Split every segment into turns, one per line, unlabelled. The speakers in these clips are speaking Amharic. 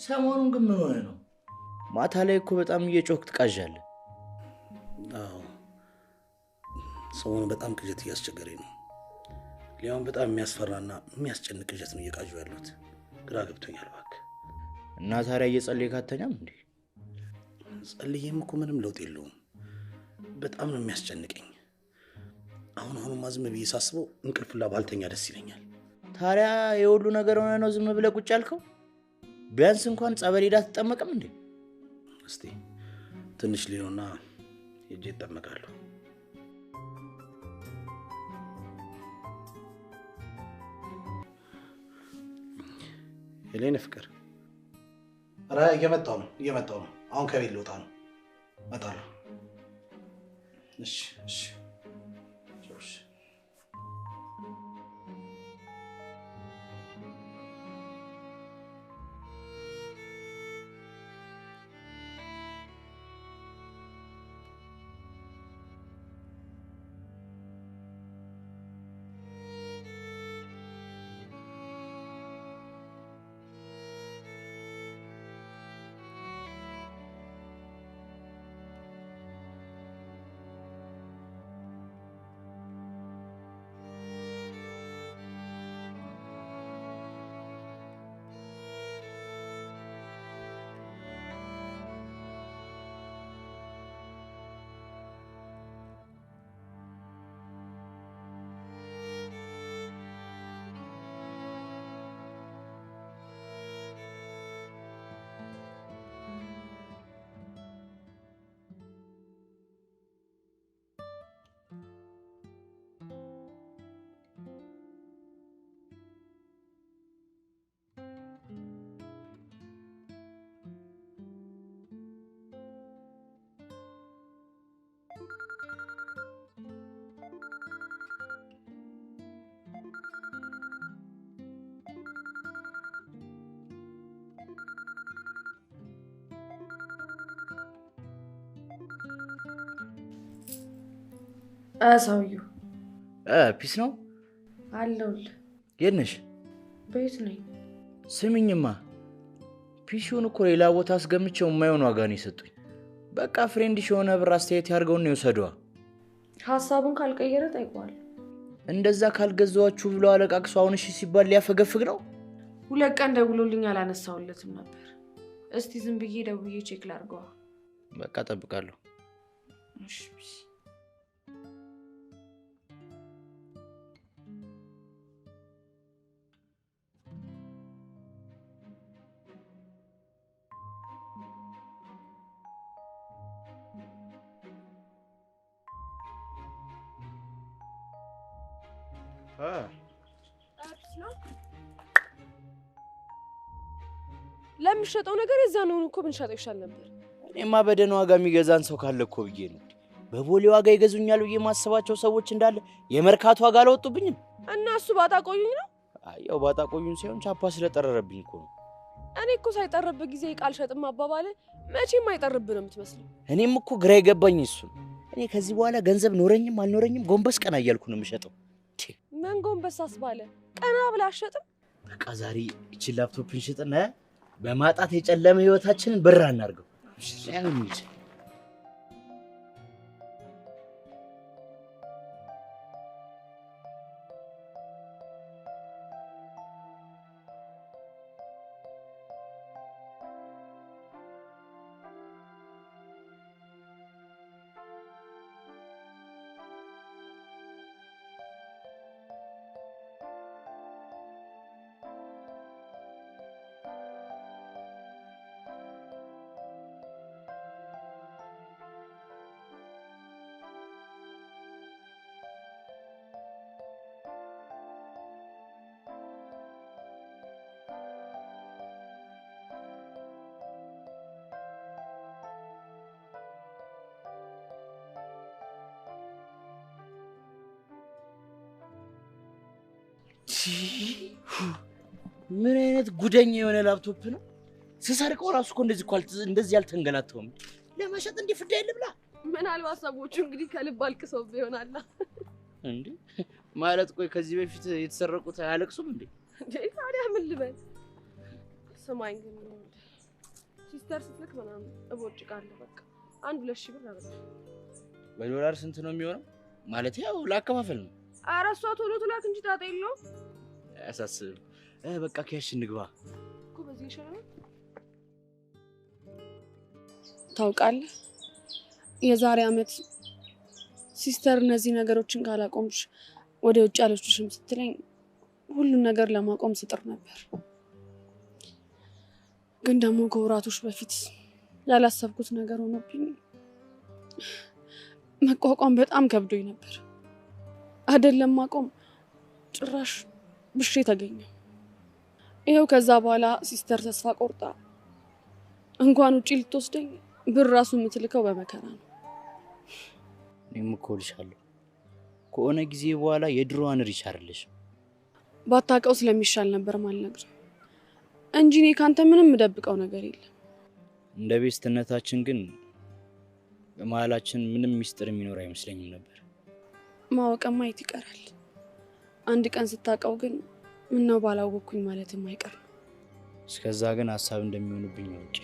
ሰሞኑን ግን ምን ሆነ ነው? ማታ ላይ እኮ በጣም እየጮህክ ትቃዣለህ።
አዎ ሰሞኑን በጣም ቅዠት እያስቸገረኝ ነው። ሊያውም በጣም የሚያስፈራና የሚያስጨንቅ ቅዠት ነው እየቃዡ ያሉት። ግራ ገብቶኛል እባክህ።
እና ታዲያ እየጸለይክ አትተኛም እንዴ?
ጸልዬም እኮ ምንም ለውጥ የለውም። በጣም ነው የሚያስጨንቀኝ። አሁንማ ዝም ብዬ ሳስበው እንቅልፍላ ባልተኛ ደስ ይለኛል።
ታዲያ የሁሉ ነገር ሆነ ነው ዝም ብለህ ቁጭ ያልከው? ቢያንስ እንኳን ጸበል ሄዳ ትጠመቅም እንዴ?
እስቲ ትንሽ ሊሆንና ሄጄ እጠመቃለሁ። ሄሌን ፍቅር ኧረ እየመጣሁ ነው። አሁን ከቤት ልወጣ ነው። እመጣለሁ። እሺ
ሰውዬው
ፒስ ነው
አለሁልህ።
የት ነሽ?
ቤት ነኝ።
ስሚኝማ ፒሲውን እኮ ሌላ ቦታ አስገምቼው የማይሆን ዋጋ ነው የሰጡኝ። በቃ ፍሬንድሽ የሆነ ብር አስተያየት ያድርገውና ይወሰደዋ።
ሐሳቡን ካልቀየረ ጠይቀዋል።
እንደዛ ካልገዛዋችሁ ብሎ አለቃቅሶ አሁን እሺ ሲባል ሊያፈገፍግ ነው።
2 ቀን ደውሎልኝ አላነሳውለትም ነበር። እስቲ ዝም ብዬ ደውዬ ቼክ ላድርገዋ።
በቃ እጠብቃለሁ።
እሺ ለምሸጠው ነገር የዛነውን እኮ ብንሸጠው ይሻል ነበር።
እኔማ በደህና ዋጋ የሚገዛን ሰው ካለ እኮ ብዬ ነው። በቦሌ ዋጋ ይገዙኛል ብዬ ማሰባቸው ሰዎች እንዳለ የመርካቶ ዋጋ አላወጡብኝም።
እና እሱ ባጣ ቆዩኝ ነው?
ያው ባጣ ቆዩኝ ሳይሆን ቻፓ ስለጠረረብኝ እኮ ነው።
እኔ እኮ ሳይጠረብ ጊዜ ቃል ሸጥም አባባለ መቼም አይጠርብ ነው የምትመስለው።
እኔም እኮ ግራ የገባኝ እሱ ነው። እኔ ከዚህ በኋላ ገንዘብ ኖረኝም አልኖረኝም ጎንበስ ቀና እያልኩ ነው የምሸጠው።
ምን ጎንበስ አስባለ? ቀና ብላ አሸጥም።
በቃ ዛሬ እቺ ላፕቶፕን ሽጥና በማጣት የጨለመ ህይወታችንን ብራ እናርገው። ያን እንጂ ምን አይነት ጉደኛ የሆነ ላፕቶፕ ነው? ስሰርቀው ራሱ እኮ እንደዚህ አልተንገላታውም። ለማሸጥ እንደ ፍዳ ይልብላ።
ምናልባት ሰዎቹ እንግዲህ ከልብ አልቅሰው ይሆናል
እንዴ? ማለት ቆይ ከዚህ በፊት የተሰረቁት አያለቅሱም እንዴ?
ታዲያ ምን ልበል? ስማኝ ግን ሲስተር ስትልክ ምናምን እቦጭቃለሁ። በቃ 1-2 ሺህ ብር አበል።
በዶላር ስንት ነው የሚሆነው? ማለት ያው ላከፋፈል ነው።
ኧረ እሷ ቶሎ ትላክ እንጂ ጣጣ የለውም።
አያሳስብም። በቃ ከያሽ እንግባ
እኮ በዚህ ይሻላል። ታውቃለህ የዛሬ አመት ሲስተር እነዚህ ነገሮችን ካላቆምሽ ወደ ውጭ አልወስድሽም ስትለኝ ሁሉን ነገር ለማቆም ስጥር ነበር። ግን ደግሞ ከወራቶች በፊት ያላሰብኩት ነገር ሆኖብኝ መቋቋም በጣም ከብዶኝ ነበር። አይደለም ማቆም ጭራሽ ብሼ ተገኘ። ይሄው ከዛ በኋላ ሲስተር ተስፋ ቆርጣ እንኳን ውጪ ልትወስደኝ ብር ራሱ የምትልከው በመከራ ነው።
እኔም እኮ ልሻለሁ ከሆነ ጊዜ በኋላ የድሮዋን ሪች አይደለሽም።
ባታውቀው ስለሚሻል ነበር ማልነግር እንጂ እኔ ካንተ ምንም የምደብቀው ነገር የለም።
እንደ ቤስትነታችን ግን በመሀላችን ምንም ሚስጥር የሚኖር አይመስለኝም ነበር።
ማወቅማ የት ይቀራል። አንድ ቀን ስታውቀው ግን ምነው ባላወቅኩኝ ማለትም አይቀር።
እስከዛ ግን ሐሳብ እንደሚሆንብኝ አውቂ።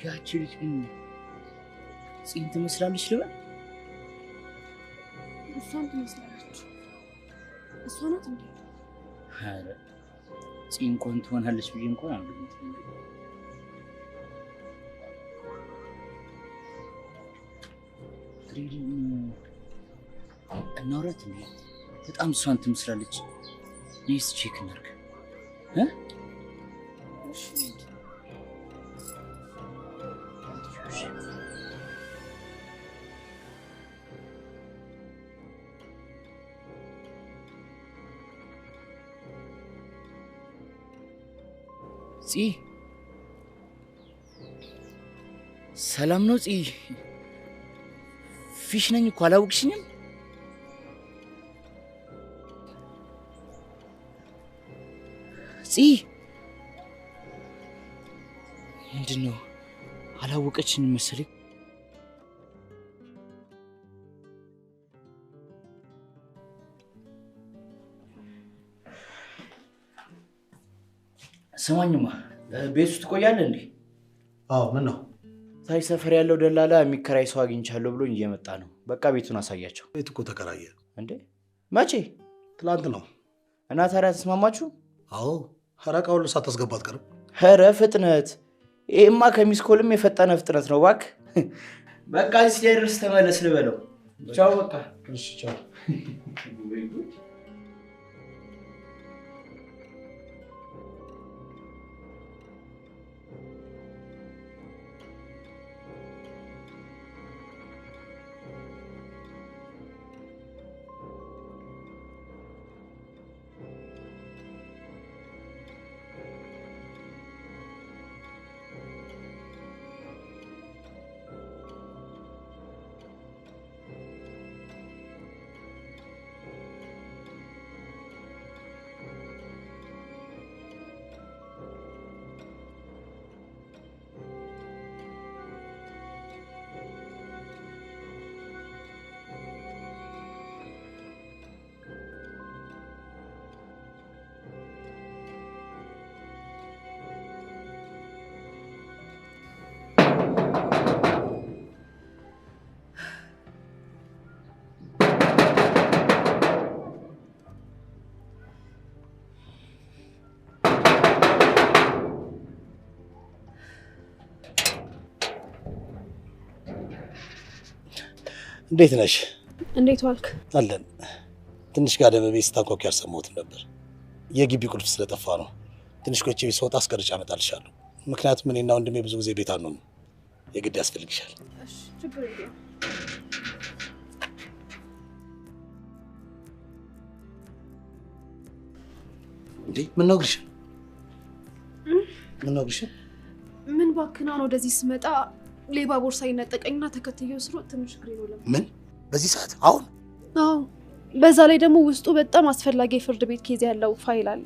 ያቺ ልጅ ጽን ትመስላለች ልበል?
እሷን ትመስላለች። እሷ ናት እንዴ?
አረ ጽን እንኳን ትሆናለች ብዬ እንኳን አልገምትም። ትሪድን እናውራት እንዴ? በጣም እሷን ትመስላለች። ኔስ ቼክ እናድርግ እ
እሺ
ፂ ሰላም ነው? ፂ ፊሽ ነኝ እኮ አላወቅሽኝም? ፂ ምንድነው አላወቀችኝም መሰለኝ። ስማኝማ ቤት ውስጥ ትቆያለህ እንዴ?
አዎ ምን ነው?
ታይ ሰፈር ያለው ደላላ የሚከራይ ሰው አግኝቻለሁ ብሎኝ እየመጣ ነው። በቃ ቤቱን አሳያቸው።
ቤት እኮ ተከራየ
እንዴ? መቼ?
ትላንት ነው።
እና ታዲያ ተስማማችሁ?
አዎ ሐራቃውን ሳታስገባ አትቀርም።
ኧረ ፍጥነት! ይሄማ ከሚስኮልም የፈጠነ ፍጥነት ነው እባክህ። በቃ እዚህ ድረስ ተመለስ ልበለው። ቻው በቃ።
እሺ ቻው። እንዴት ነሽ?
እንዴት ዋልክ?
አለን። ትንሽ ጋር ደበቤ ስታንኳኩ ያልሰማሁትም ነበር። የግቢ ቁልፍ ስለጠፋ ነው። ትንሽ ቆይቼ ቤት ስወጣ አስቀርጬ አመጣልሻለሁ። ምክንያቱም እኔና ወንድሜ ብዙ ጊዜ ቤት አንሆንም። የግድ ያስፈልግሻል።
እሺ ችግር የለም።
እንዴ ምን ነው ግርሽ? ምን ነው ግርሽ?
ምን ባክና ነው ወደዚህ ስመጣ ሌባ ቦርሳ ይነጠቀኝና ተከትዬው ስሮጥ ትንሽ ግሬ ነው ለምን?
ምን በዚህ ሰዓት አሁን?
አዎ በዛ ላይ ደግሞ ውስጡ በጣም አስፈላጊ የፍርድ ቤት ኬዝ ያለው ፋይል አለ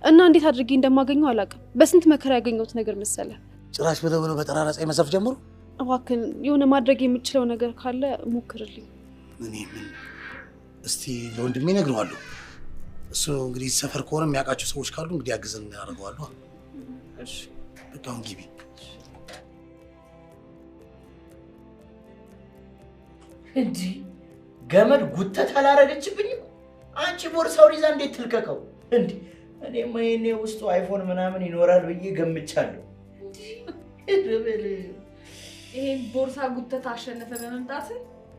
እና እንዴት አድርጌ እንደማገኘው አላውቅም። በስንት መከራ ያገኘሁት ነገር መሰለ።
ጭራሽ በደብረው በጠራራ ፀሐይ መሰፍ ጀምሩ።
እባክህን የሆነ ማድረግ የምችለው ነገር ካለ ሞክርልኝ።
እኔ ምን እስቲ ለወንድሜ እነግረዋለሁ። እሱ እንግዲህ ሰፈር ከሆነ የሚያውቃቸው ሰዎች ካሉ እንግዲህ ያግዘን እናደርገዋለሁ።
እሺ
በቃ አሁን ግቢ።
እንዴ ገመድ ጉተት አላረገችብኝም? አንቺ ቦርሳውን ይዛ እንዴት ትልቀቀው? እንዴ እኔማ የኔ ውስጡ አይፎን ምናምን ይኖራል ብዬ ገምቻለሁ። እንዴ
ይሄን ቦርሳ ጉተት አሸነፈ በመምጣት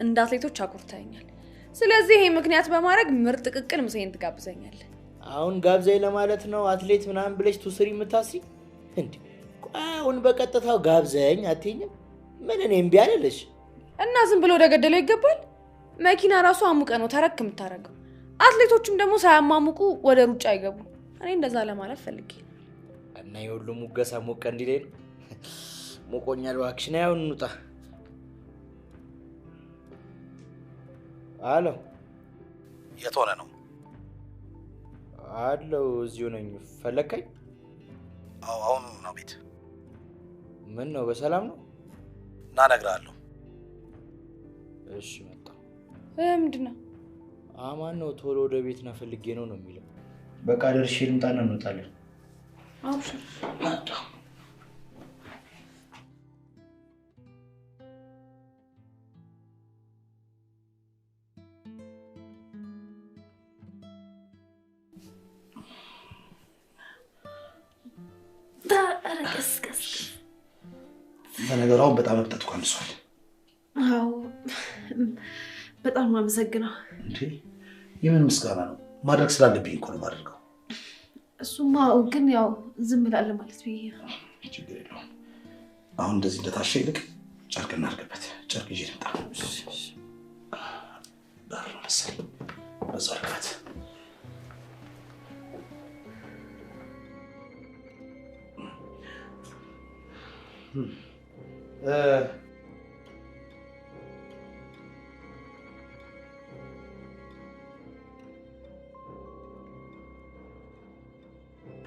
እንደ አትሌቶች አኩርተኛል። ስለዚህ ይሄ ምክንያት በማድረግ ምርጥ ቅቅል ምሳዬን ትጋብዘኛለህ።
አሁን ጋብዘኝ ለማለት ነው አትሌት ምናምን ብለሽ ቱስሪ የምታስሪ? እንዴ አሁን በቀጥታው ጋብዘኝ አትይኝም? ምን እኔ እምቢ አለልሽ?
እና ዝም ብሎ ወደ ገደለው ይገባል? መኪና ራሱ አሙቀ ነው ተረክ የምታረገው። አትሌቶችም ደግሞ ሳያማሙቁ ወደ ሩጫ አይገቡ። እኔ እንደዛ ለማለት ፈልጌ
እና የሁሉ ሙገሳ ሞቀ እንዲለኝ ነው። ሞቆኛል እባክሽ ነይ አሁን እንውጣ። አሎ
የት ሆነ ነው?
አለው እዚሁ ነኝ። ፈለከኝ?
አዎ አሁን ነው ቤት።
ምን ነው በሰላም ነው?
ና እነግርሃለሁ።
እሺ መጣሁ።
ምንድነው?
አማን ነው ቶሎ ወደ ቤት ና ፈልጌ ነው የሚለው። በቃ ደርሼ ልምጣና እንወጣለን።
አብሽር
መጣሁ።
በነገሩ አሁን በጣም መብጠት ቀንሷል።
አዎ በጣም አመሰግናለሁ።
እንዴ የምን ምስጋና ነው? ማድረግ ስላለብኝ እኮ ነው የማደርገው።
እሱማ ግን ያው ዝም ብላለ ማለት ብዬ ነው።
ችግር የለውም። አሁን እንደዚህ እንደታሸ ይልቅ ጨርቅ እናድርግበት። ጨርቅ ይዤ ልምጣ። ዳር ነው መሰለኝ። በዛው ልክፈት።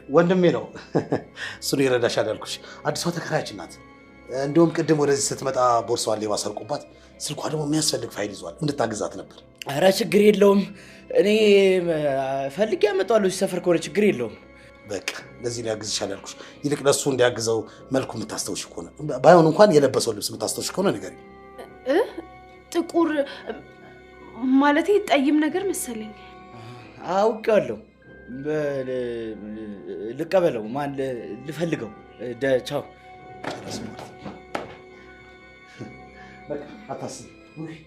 ወንድሜ ነው። እሱን ይረዳሻል ያልኩሽ አዲሷ ተከራያችን ናት። እንደውም ቅድም ወደዚህ ስትመጣ ቦርሳዋን ሌባ ሰርቆባት፣ ስልኳ ደግሞ የሚያስፈልግ ፋይል ይዟል። እንድታግዛት ነበር።
ኧረ ችግር የለውም። እኔ ፈልጌ አመጣዋለሁ። ሰፈር ከሆነ ችግር የለውም።
በቃ ለዚህ ነው ያግዝሻል ያልኩሽ። ይልቅ ለሱ እንዲያግዘው መልኩ የምታስተውሽ ከሆነ ባይሆን እንኳን የለበሰው ልብስ የምታስተውሽ ከሆነ ንገሪኝ።
ጥቁር ማለቴ ጠይም ነገር መሰለኝ።
አውቄዋለሁ። ልቀበለው ማን ልፈልገው? ቻው።
በቃ አታስብ።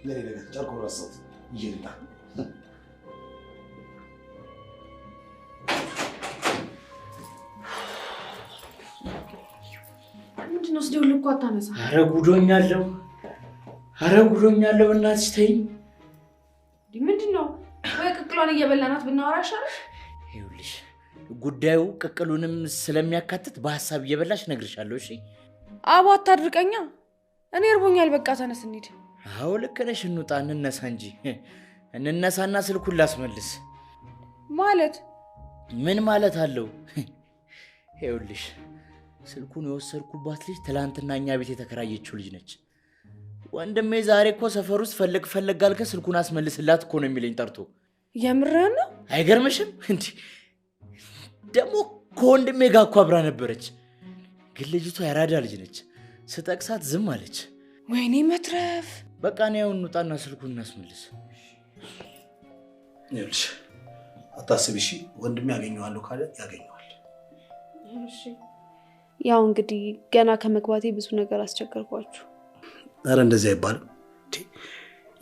የኔ ነገር ጨርቁ ረሳሁት። ይልጣ
ምንድነው ስደው ልኳ አታነሳ?
ኧረ ጉዶኛለሁ። እናትሽ ተይኝ።
ምንድነው? ወይ ቅቅሏን እየበላናት ብናወራ ይሻላል።
ይኸውልሽ ጉዳዩ ቅቅሉንም ስለሚያካትት በሐሳብ እየበላሽ ነግርሻለሁ። እሺ
አቦ አታድርቀኛ። እኔ እርቦኛል። በቃ ተነስ እንሂድ።
አዎ ልክ ነሽ። እንውጣ እንነሳ እንጂ እንነሳና ስልኩን ላስመልስ።
ማለት
ምን ማለት አለው? ይኸውልሽ ስልኩን የወሰድኩባት ልጅ ትላንትና እኛ ቤት የተከራየችው ልጅ ነች። ወንድሜ ዛሬ እኮ ሰፈር ውስጥ ፈለግ አልከ ስልኩን አስመልስላት እኮ ነው የሚለኝ ጠርቶ።
የምርህን ነው?
አይገርምሽም? እንዴ ደግሞ ከወንድሜ ጋር እኮ አብራ ነበረች። ግን ልጅቷ ያራዳ ልጅ ነች። ስጠቅሳት ዝም አለች።
ወይኔ መትረፍ።
በቃ ነው እንውጣና ስልኩን እናስመልስ።
ይኸውልሽ አታስቢ እሺ። ወንድሜ ያገኘዋለሁ ካለ ያገኘዋል።
እሺ ያው እንግዲህ ገና ከመግባቴ ብዙ ነገር አስቸገርኳችሁ።
ኧረ እንደዚህ አይባልም።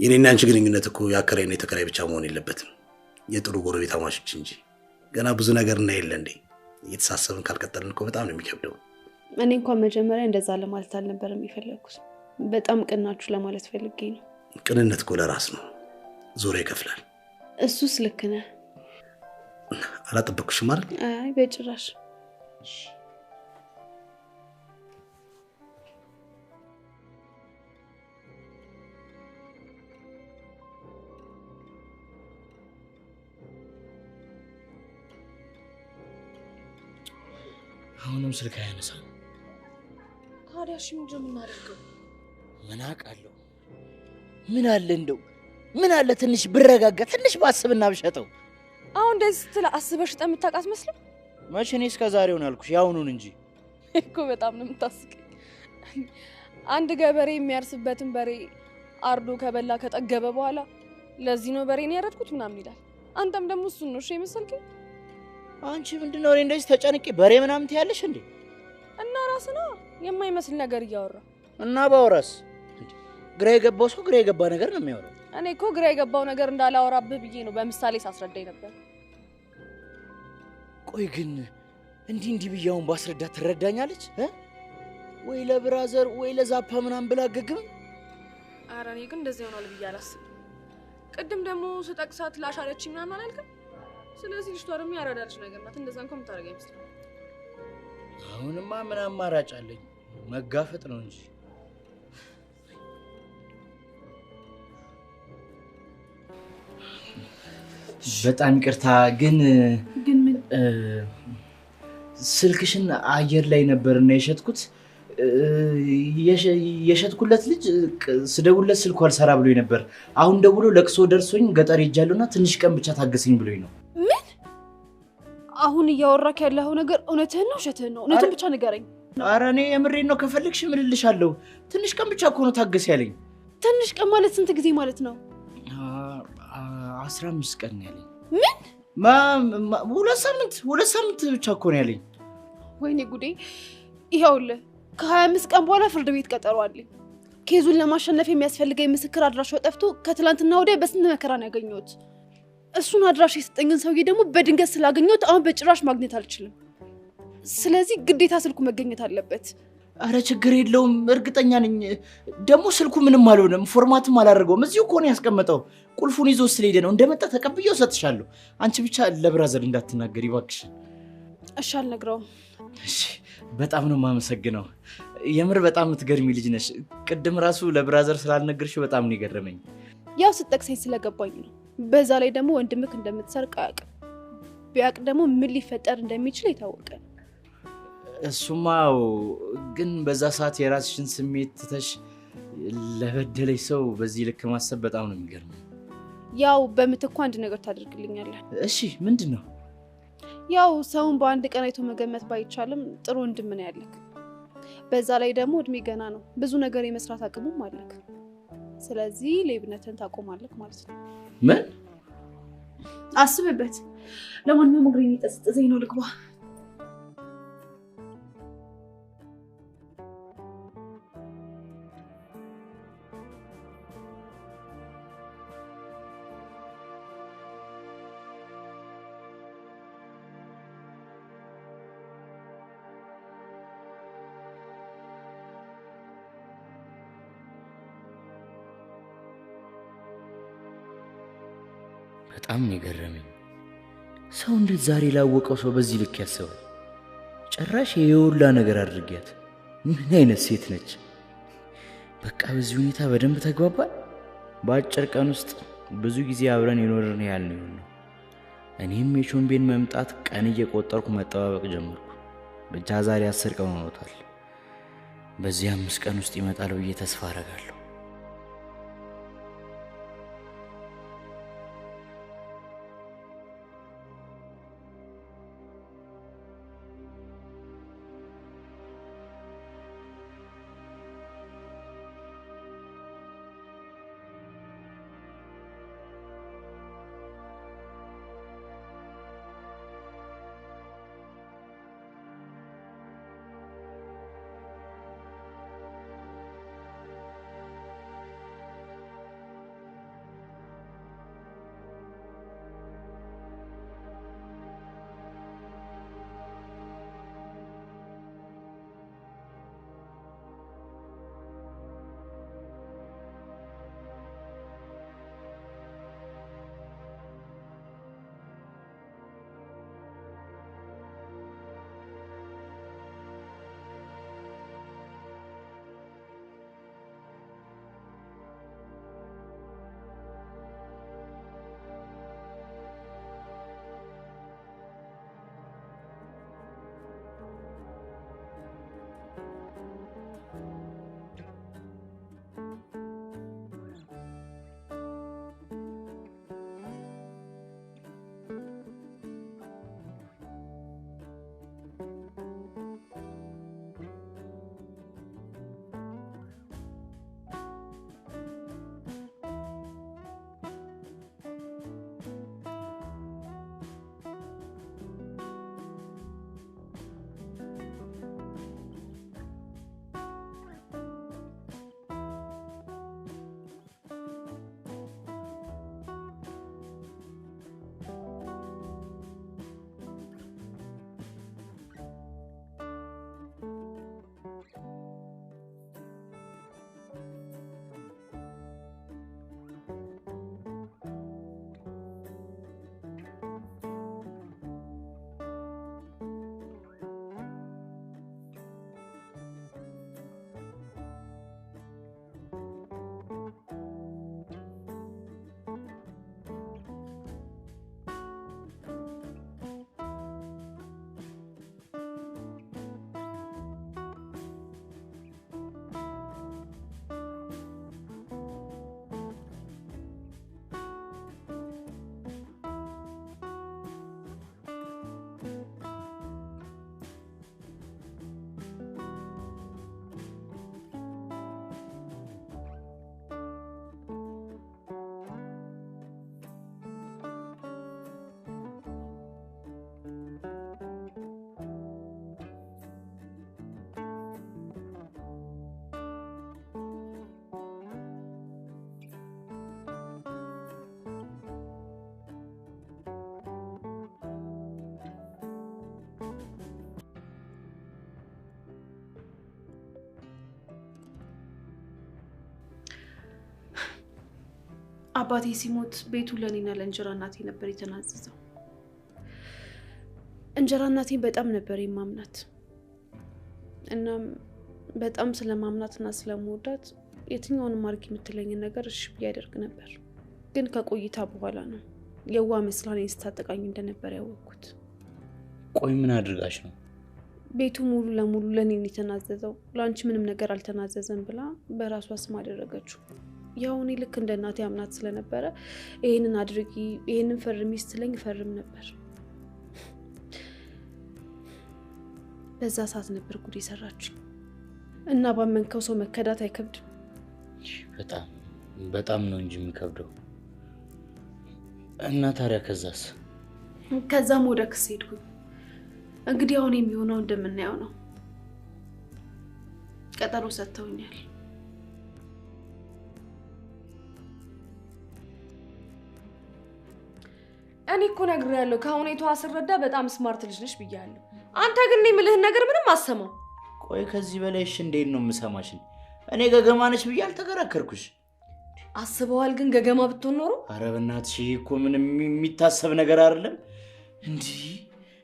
የኔና አንቺ ግንኙነት እኮ ያከራይና የተከራይ ብቻ መሆን የለበትም የጥሩ ጎረቤት አማቾች እንጂ ገና ብዙ ነገር እናያለን እንዴ እየተሳሰብን ካልቀጠልን እኮ በጣም ነው የሚከብደው
እኔ እንኳን መጀመሪያ እንደዛ ለማለት አልነበረም የሚፈልኩት በጣም ቅናችሁ ለማለት ፈልጌ ነው
ቅንነት እኮ ለራስ ነው ዞሮ ይከፍላል
እሱስ ልክ ነህ
አላጠበቅኩሽም አይደል
አይ በጭራሽ
አሁንም ስልክ አያነሳም
ታዲያ እሺ ምንድን ነው የምናደርገው
ምን አውቃለሁ ምን አለ እንደው ምን አለ ትንሽ ብረጋጋ ትንሽ ባስብና ብሸጠው
አሁን እንደዚህ ስትል አስበሽ የምታውቃት መስሎ
መቼ እኔ እስከ ዛሬው ነው ያልኩሽ ያውኑን እንጂ
እኮ በጣም ነው የምታስቀኝ አንድ ገበሬ የሚያርስበትን በሬ አርዶ ከበላ ከጠገበ በኋላ ለዚህ ነው በሬን ያረድኩት ምናምን ይላል አንተም ደግሞ እሱን ነው እሺ የመሰልከኝ
አንቺ ምንድነው እኔ እንደዚህ ተጨንቄ በሬ ምናምን ትያለሽ እንዴ
እና ራስና የማይመስል ነገር እያወራ
እና ባወራስ ግራ የገባው ሰው ግራ የገባ ነገር ነው የሚያወራው
እኔ እኮ ግራ የገባው ነገር እንዳላወራብህ ብዬ ነው በምሳሌ ሳስረዳኝ ነበር
ቆይ ግን እንዲህ ብያውን ባስረዳ ትረዳኛለች ወይ ለብራዘር ወይ ለዛፓ ምናምን ብላ ገግም
ኧረ እኔ ግን እንደዚህ ሆኗል ብዬ አላስብም ቅድም ደግሞ ስጠቅሳት ላሻለች ምናምን አላልክም ስለዚህ ልጅቷ ደግሞ ያራዳልሽ ነገር ናት እንደዛ እንኳን የምታደርገኝ ይመስላል
አሁንማ ምን አማራጭ አለኝ መጋፈጥ ነው እንጂ በጣም ይቅርታ ግን
ምን
ስልክሽን አየር ላይ ነበርና የሸጥኩት የሸጥኩለት ልጅ ስደውለት ስልኩ አልሰራ ብሎኝ ነበር አሁን ደውሎ ለቅሶ ደርሶኝ ገጠር ሄጃለሁና ትንሽ ቀን ብቻ ታገሰኝ ብሎኝ ነው
ምን አሁን እያወራክ ያለው ነገር እውነትህን ነው ውሸትህን ነው እውነቱን ብቻ ንገረኝ
ኧረ እኔ የምሬን ነው ከፈልክሽ ምልልሻለሁ ትንሽ ቀን ብቻ እኮ ነው ታገስ ያለኝ
ትንሽ ቀን ማለት ስንት ጊዜ ማለት ነው
15 ቀን ያለኝ
ምን
ሁለት ሳምንት ብቻ እኮ ነው ያለኝ
ወይኔ ጉዴ ይኸውልህ ከ25 ቀን በኋላ ፍርድ ቤት ቀጠሮ አለኝ ኬዙን ለማሸነፍ የሚያስፈልገኝ ምስክር አድራሻው ጠፍቶ ከትላንትና ወዲያ በስንት መከራ ነው ያገኘሁት እሱን አድራሻ የሰጠኝን ሰውዬ ደግሞ በድንገት ስላገኘሁት አሁን በጭራሽ ማግኘት አልችልም ስለዚህ ግዴታ ስልኩ መገኘት አለበት
አረ ችግር የለውም እርግጠኛ ነኝ ደግሞ ስልኩ ምንም አልሆነም ፎርማትም አላደረገውም እዚሁ እኮ ነው ያስቀመጠው ቁልፉን ይዞ ስለሄደ ነው እንደመጣ ተቀብዬው ሰጥሻለሁ አንቺ ብቻ ለብራዘር እንዳትናገሪ እባክሽ
እሺ አልነግረውም
እሺ በጣም ነው የማመሰግነው የምር በጣም የምትገርሚ ልጅ ነሽ ቅድም ራሱ ለብራዘር ስላልነገርሽው በጣም ነው የገረመኝ
ያው ስትጠቅሰኝ ስለገባኝ ነው በዛ ላይ ደግሞ ወንድምክ እንደምትሰርቅ አያውቅም ቢያውቅ ደግሞ ምን ሊፈጠር እንደሚችል የታወቀ
እሱማው ግን በዛ ሰዓት የራስሽን ስሜት ትተሽ ለበደለሽ ሰው በዚህ ልክ ማሰብ በጣም ነው የሚገርመው
ያው በምትኳ አንድ ነገር ታደርግልኛለህ
እሺ ምንድነው
ያው ሰውን በአንድ ቀን አይቶ መገመት ባይቻልም ጥሩ ወንድም ነው ያለክ በዛ ላይ ደግሞ እድሜ ገና ነው ብዙ ነገር የመስራት አቅሙም አለክ ስለዚህ ሌብነትን ታቆማለክ ማለት ነው
ምን
አስብበት ለማንኛውም እግሬን ይጠዝጥዘኝ ነው ልግባ
በጣም ነው የገረመኝ ሰው እንዴት ዛሬ ላወቀው ሰው በዚህ ልክ ያሰበው ጭራሽ የውላ ነገር አድርጊያት ምን አይነት ሴት ነች በቃ በዚህ ሁኔታ በደንብ ተግባባል በአጭር ቀን ውስጥ ብዙ ጊዜ አብረን የኖርን ያህል ነው እኔም የቾምቤን መምጣት ቀን እየቆጠርኩ መጠባበቅ ጀመርኩ ብቻ ዛሬ 10 ቀን ሆኖታል በዚህ 5 ቀን ውስጥ ይመጣል ብዬ ተስፋ አደርጋለሁ
አባቴ ሲሞት ቤቱ ለኔና ለእንጀራ እናቴ ነበር የተናዘዘው። እንጀራ እናቴ በጣም ነበር የማምናት። እናም በጣም ስለማምናትና ስለምወዳት የትኛውንም ማርክ የምትለኝ ነገር እሺ ያደርግ ነበር። ግን ከቆይታ በኋላ ነው የዋ መስላኔ ስታጠቃኝ እንደነበር ያወቅኩት።
ቆይ ምን አድርጋሽ ነው?
ቤቱ ሙሉ ለሙሉ ለኔ የተናዘዘው፣ ላንቺ ምንም ነገር አልተናዘዘም ብላ በራሷ ስም አደረገችው። ያው እኔ ልክ እንደ እናቴ አምናት ስለነበረ ይሄንን አድርጊ ይሄንን ፈርሚ ስትለኝ ፈርም ነበር። በዛ ሰዓት ነበር ጉድ የሰራችኝ። እና ባመንከው ሰው መከዳት አይከብድም?
በጣም ነው እንጂ የሚከብደው። እና ታዲያ ከዛም
ወደ ክስ ሄድኩኝ። እንግዲህ አሁን የሚሆነው እንደምናየው ነው። ቀጠሮ ሰጥተውኛል። እኔ እኮ ነግሬያለሁ ከሁኔታዋ ስረዳ በጣም ስማርት ልጅ ነሽ ብያለሁ። አንተ ግን የምልህን ነገር ምንም አሰማው።
ቆይ ከዚህ በላይ እሺ እንዴት ነው የምሰማሽ? እኔ ገገማ ነሽ ብዬ አልተከራከርኩሽ።
አስበዋል ግን ገገማ ብትሆን ኖሮ?
ኧረ በእናትሽ እኮ ምንም የሚታሰብ ነገር አይደለም እንዴ።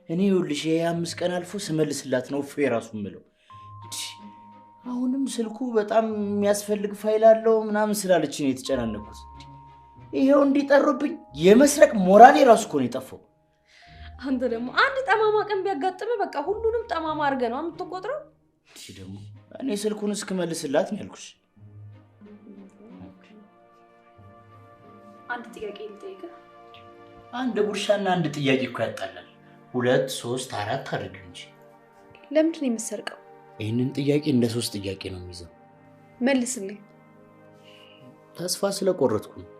እኔ ይኸውልሽ የ5 ቀን አልፎ ስመልስላት ነው የራሱ ምለው። አሁንም ስልኩ በጣም የሚያስፈልግ ፋይል አለው ምናምን ስላለች ነው የተጨናነኩት። ይሄው እንዲጠሩብኝ የመስረቅ ሞራሌ ራሱ እኮ ነው የጠፋው።
አንተ ደግሞ አንድ ጠማማ ቀን ቢያጋጥም በቃ ሁሉንም ጠማማ አድርገህ ነው የምትቆጥረው።
እሺ ደግሞ እኔ ስልኩን እስክመልስላት ነው ያልኩሽ።
አንድ ጥያቄ ልጠይቅህ።
አንድ ጉርሻና አንድ ጥያቄ እኮ ያጣላል። 2 3 4 አድርግ እንጂ።
ለምንድን ነው የምትሰርቀው?
ይሄንን ጥያቄ እንደ 3 ጥያቄ ነው የሚይዘው።
መልስልኝ።
ተስፋ ስለቆረጥኩ ነው።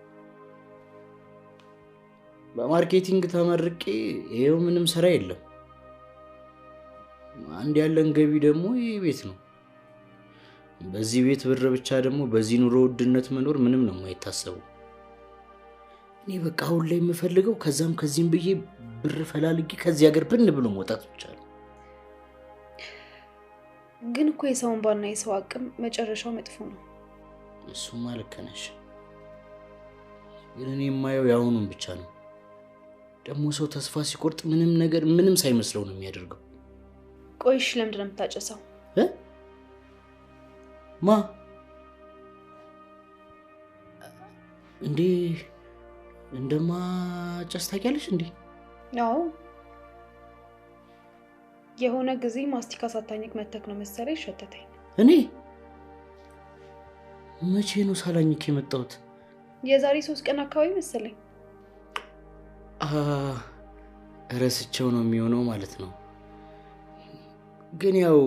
በማርኬቲንግ ተመርቄ ይሄው ምንም ስራ የለም። አንድ ያለን ገቢ ደግሞ ይሄ ቤት ነው። በዚህ ቤት ብር ብቻ ደግሞ በዚህ ኑሮ ውድነት መኖር ምንም ነው የማይታሰበው። እኔ በቃ አሁን ላይ የምፈልገው ከዛም ከዚህም ብዬ ብር ፈላልጌ ከዚህ ሀገር ብን ብሎ መውጣት ብቻ ነው።
ግን እኮ የሰውን ባና የሰው አቅም መጨረሻው መጥፎ ነው።
እሱማ ልክ ነሽ። ግን እኔ የማየው ያሁኑን ብቻ ነው። ደግሞ ሰው ተስፋ ሲቆርጥ ምንም ሳይመስለው ነው የሚያደርገው።
ቆይሽ ለምንድን ነው የምታጨሰው?
እንዴ እንደማጨስ ታውቂያለሽ እንዴ?
አዎ የሆነ ጊዜ ማስቲካ ሳታኝክ መተክ ነው መሰለኝ ሸተተኝ።
እኔ መቼ ነው ሳላኝክ የመጣሁት?
የዛሬ 3 ቀን አካባቢ መሰለኝ።
ረስቸው ነው የሚሆነው ማለት ነው። ግን ያው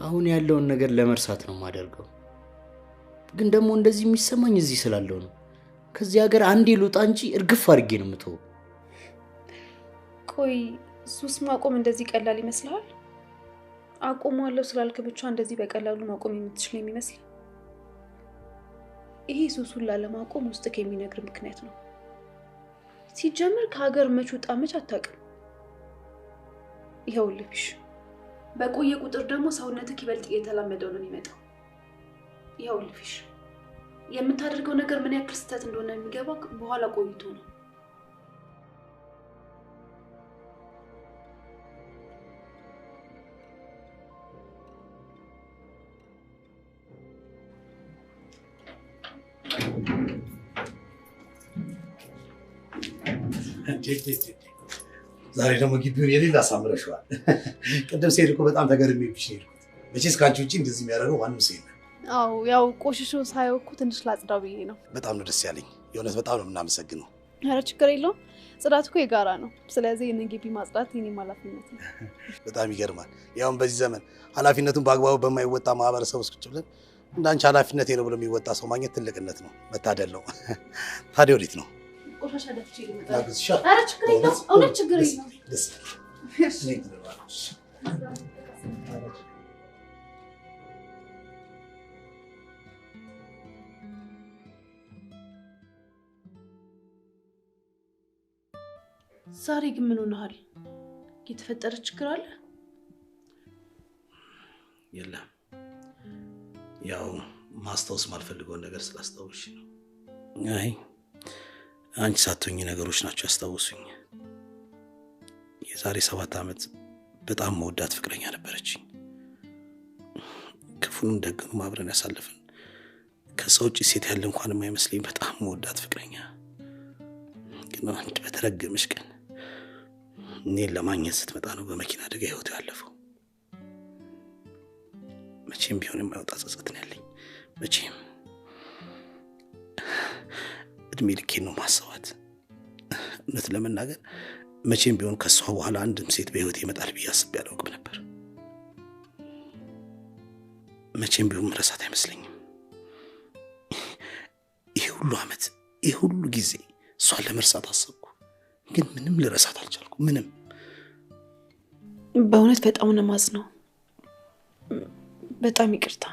አሁን ያለውን ነገር ለመርሳት ነው ማደርገው። ግን ደግሞ እንደዚህ የሚሰማኝ እዚህ ስላለው ነው። ከዚህ ሀገር አንዴ ልውጣ እንጂ እርግፍ አድርጌ ነው የምተው።
ቆይ ሱስ ማቆም እንደዚህ ቀላል ይመስልሃል? አቆማለሁ ስላልክ ብቻ እንደዚህ በቀላሉ ማቆም የምትችል የሚመስል? ይሄ ሱሱን ላለማቆም ውስጥ ከሚነግር ምክንያት ነው። ሲጀምር ከሀገር መች ወጣ መች አታውቅም። ይኸውልሽ በቆየ ቁጥር ደግሞ ሰውነትክ ይበልጥ እየተላመደው ነው የሚመጣው። ይኸውልሽ የምታደርገው ነገር ምን ያክል ስህተት እንደሆነ የሚገባው በኋላ ቆይቶ ነው።
ዛሬ ደግሞ ግቢውን የሌላ አሳምረሽዋል። ቀደም ሲሄድ እኮ በጣም ተገርሜብሽ ነው የሄድኩት። መቼስ ከአንቺ ውጪ እንደዚህ የሚያደርገው ማንም ሰው የለም።
አዎ ያው ቆሽሾ ሳይው እኮ ትንሽ ላጽዳው ብዬ ነው።
በጣም ነው ደስ ያለኝ። የእውነት በጣም ነው የምናመሰግነው።
ኧረ ችግር የለውም። ጽዳት እኮ የጋራ ነው። ስለዚህ የኔን ግቢ ማጽዳት የኔም ኃላፊነት ነው።
በጣም ይገርማል። ያውም በዚህ ዘመን ኃላፊነቱን በአግባቡ በማይወጣ ማህበረሰብ ውስጥ ቁጭ ብለን እንዳንቺ ኃላፊነቴ ነው ብሎ የሚወጣ ሰው ማግኘት ትልቅነት ነው፣ መታደል ነው። ታዲያ ወዴት ነው?
ቆሻሻ ደፍቼ ልመጣ።
አግዝሻ።
ኧረ ችግር የለውም። እውነት ችግር የለውም።
ደስ
ዛሬ ግን ምን ሆነሃል? የተፈጠረ ችግር አለ?
የለም። ያው ማስታወስ ማልፈልገውን ነገር ስላስታውሽ ነው። አይ አንቺ ሳትሆኚ ነገሮች ናቸው ያስታውሱኝ። የዛሬ 7 ዓመት በጣም መወዳት ፍቅረኛ ነበረችኝ። ክፉንም ደግንም አብረን ያሳለፍን ከሰው ውጪ ሴት ያለ እንኳን የማይመስለኝ በጣም መወዳት ፍቅረኛ። ግን አንድ በተረገመሽ ቀን እኔን ለማግኘት ስትመጣ ነው በመኪና አደጋ ህይወቱ ያለፈው። መቼም ቢሆን የማይወጣ ጸጸት ነው ያለኝ። መቼም እድሜ ልኬን ነው ማሰባት። እውነት ለመናገር መቼም ቢሆን ከሷ በኋላ አንድም ሴት በህይወት ይመጣል ብዬ አስቤ አላውቅም ነበር። መቼም ቢሆን መረሳት አይመስለኝም። ይሄ ሁሉ ዓመት ይሄ ሁሉ ጊዜ እሷን ለመርሳት አሰብኩ፣ ግን ምንም ልረሳት አልቻልኩም። ምንም።
በእውነት በጣም ነው የማዝነው። በጣም ይቅርታ።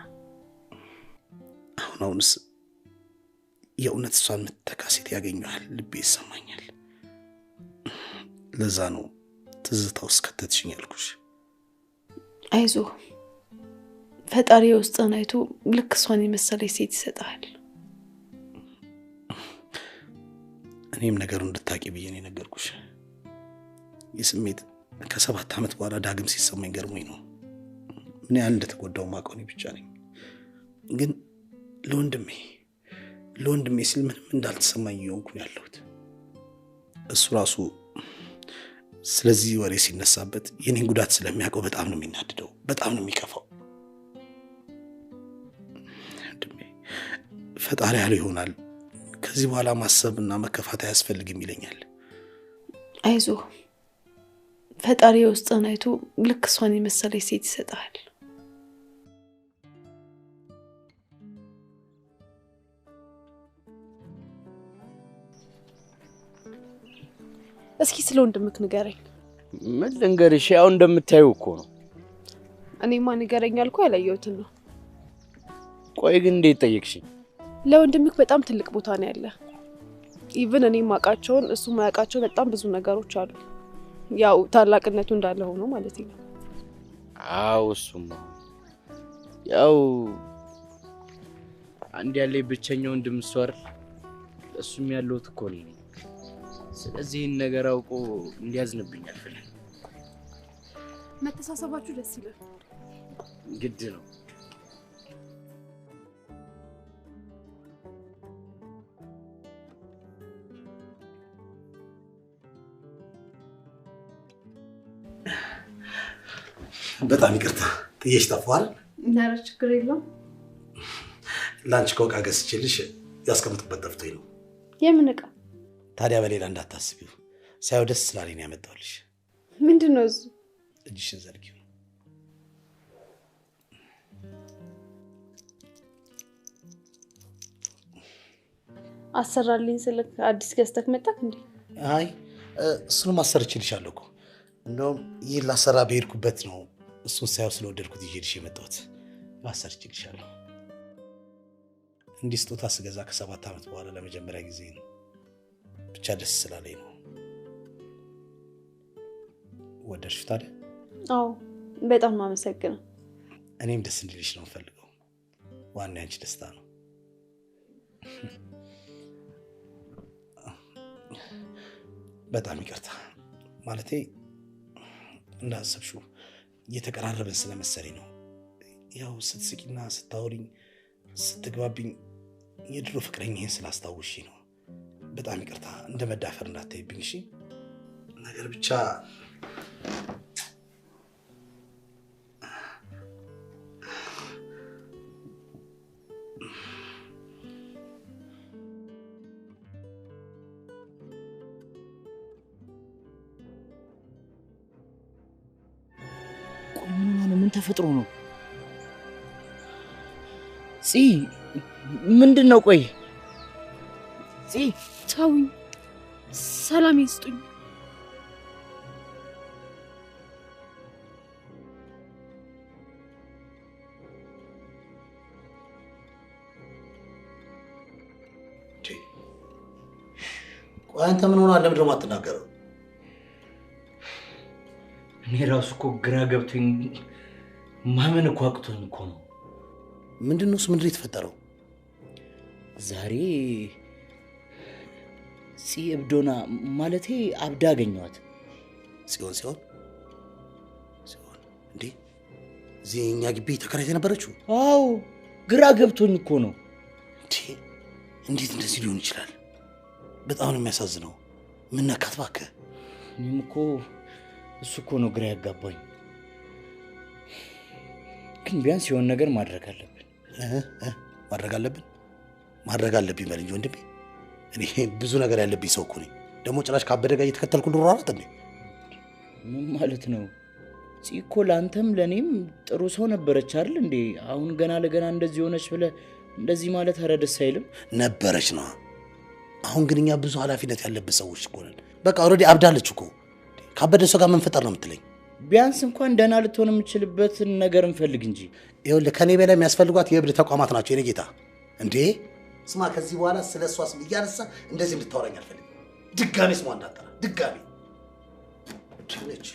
አሁንስ የእውነት እሷን የምትተካ ሴት ያገኘኋል ልቤ ይሰማኛል። ለዛ ነው ትዝታ ውስጥ ከተትሽኝ ያልኩሽ።
አይዞህ፣ ፈጣሪ ውስጥህን አይቶ ልክ እሷን የመሰለች ሴት ይሰጣል።
እኔም ነገሩን እንድታቂ ብዬ ነው የነገርኩሽ። የስሜት ከ7 ዓመት በኋላ ዳግም ሲሰማኝ ገርሞኝ ነው። ምን ያህል እንደተጎዳው ማውቀው እኔ ብቻ ነኝ። ግን ለወንድሜ ሲል ምንም እንዳልተሰማኝ እየሆንኩ ነው ያለሁት። እሱ ራሱ ስለዚህ ወሬ ሲነሳበት የኔን ጉዳት ስለሚያውቀው በጣም ነው የሚናደደው፣ በጣም ነው የሚከፋው። ወንድሜ ፈጣሪ ያለው ይሆናል፣ ከዚህ በኋላ ማሰብና መከፋት አያስፈልግም ይለኛል።
አይዞህ፣ ፈጣሪ ውስጥህን አይቶ ልክ እሷን የመሰለች ሴት ይሰጣል። እስኪ ስለ ወንድምክ ንገረኝ።
ምን ልንገርሽ? ያው እንደምታዩ እኮ ነው።
እኔማ ንገረኝ አልኩ ያላየሁትን ነው።
ቆይ ግን እንዴት ጠየቅሽኝ?
ለወንድምክ በጣም ትልቅ ቦታ ነው ያለ። ኢቭን እኔ ማቃቸውን እሱ ማያቃቸው በጣም ብዙ ነገሮች አሉ። ያው ታላቅነቱ እንዳለ ሆኖ ማለት ነው።
አው እሱማ ያው አንድ ያለ ብቸኛው ወንድም እሱ አይደል? እሱም ያለው እኮ ነው። ስለዚህ ነገር አውቆ እንዲያዝንብኝ አልፈልግም።
መተሳሰባችሁ ደስ ይላል።
ግድ ነው።
በጣም ይቅርታ ጥዬሽ ጠፋል።
ኧረ ችግር የለውም።
ላንቺ ኮካ ገዝቼልሽ ያስቀምጥበት ጠፍቶኝ ነው።
የምን ዕቃ?
ታዲያ በሌላ እንዳታስቢው፣ ሳይው ደስ ስላለኝ ያመጣሁልሽ።
ምንድነው እሱ?
እጅሽን ዘርጊው።
አሰራልኝ ስልክ አዲስ ገዝተክ መጣክ እንዴ?
አይ እሱን ማሰርችልሻለሁ እኮ። እንደውም ይሄን ላሰራ በሄድኩበት ነው እሱን ሳይው ስለወደድኩት ይዤልሽ የመጣሁት። ማሰርችልሻለሁ። እንዲህ ስጦታ ስገዛ ከ7 ዓመት በኋላ ለመጀመሪያ ጊዜ ነው። ብቻ ደስ ስላለኝ ነው። ወደድሽ ታዲያ?
አዎ በጣም ማመሰግነው።
እኔም ደስ እንዲልሽ ነው ፈልገው። ዋናው አንቺ ደስታ ነው። በጣም ይቅርታ ማለቴ እንዳሰብሽው እየተቀራረበን ስለመሰለኝ ነው። ያው ስትስቂና ስታወሪኝ ስትግባብኝ የድሮ ፍቅረኛዬን ስላስታውሽ ነው። በጣም ይቅርታ፣ እንደመዳፈር እንዳታይብኝ እሺ። ነገር ብቻ
ምን ተፈጥሮ ነው? ምንድነው? ቆይ
ተውኝ፣ ሰላም ይስጡኝ።
ቆይ አንተ ምን ሆነ? ለምን ደግሞ አትናገረው?
እኔ ራሱ እኮ ግራ ገብቶኝ ማመን እኮ አቅቶኝ እኮ ነው።
ምንድነው የተፈጠረው?
ዛሬ እብዶና ማለቴ አብዳ አገኘኋት።
ሲሆን እንዴ እዚህ እኛ ግቢ ተከራይታ ነበረችው?
አዎ ግራ ገብቶኝ እኮ ነው።
እንዴት እንደዚህ ሊሆን ይችላል? በጣም ነው የሚያሳዝነው። ምን ነካት እባክህ?
እኔም እኮ እሱ እኮ ነው ግራ ያጋባኝ። ግን ቢያንስ የሆነ ነገር ማድረግ አለብን።
ማድረግ አለብኝ በል እንጂ ወንድሜ። እኔ ብዙ ነገር ያለብኝ ሰው እኮ ነኝ። ደግሞ ጭራሽ ካበደ ጋር እየተከተልኩ ኑሮ አላት እንዴ?
ምን ማለት ነው? እኮ ለአንተም ለእኔም ጥሩ ሰው ነበረች አይደል እንዴ? አሁን ገና ለገና እንደዚህ ሆነች ብለህ እንደዚህ ማለት ኧረ ደስ አይልም።
ነበረች ነው። አሁን ግን እኛ ብዙ ኃላፊነት ያለብን ሰዎች እኮ ነን። በቃ ኦልሬዲ አብዳለች እኮ። ካበደ ሰው ጋር ምን ፈጠር ነው የምትለኝ?
ቢያንስ እንኳን ደህና ልትሆን የምችልበትን ነገር እንፈልግ እንጂ።
ይኸውልህ ከኔ በላይ የሚያስፈልጓት የእብድ ተቋማት ናቸው የኔ ጌታ። እንዴ ስማ፣ ከዚህ በኋላ ስለ እሷ ስም እያነሳ እንደዚህ እንድታወራኝ አልፈልግም። ድጋሜ ስሟ እንዳጠራ ድጋሜ ነች።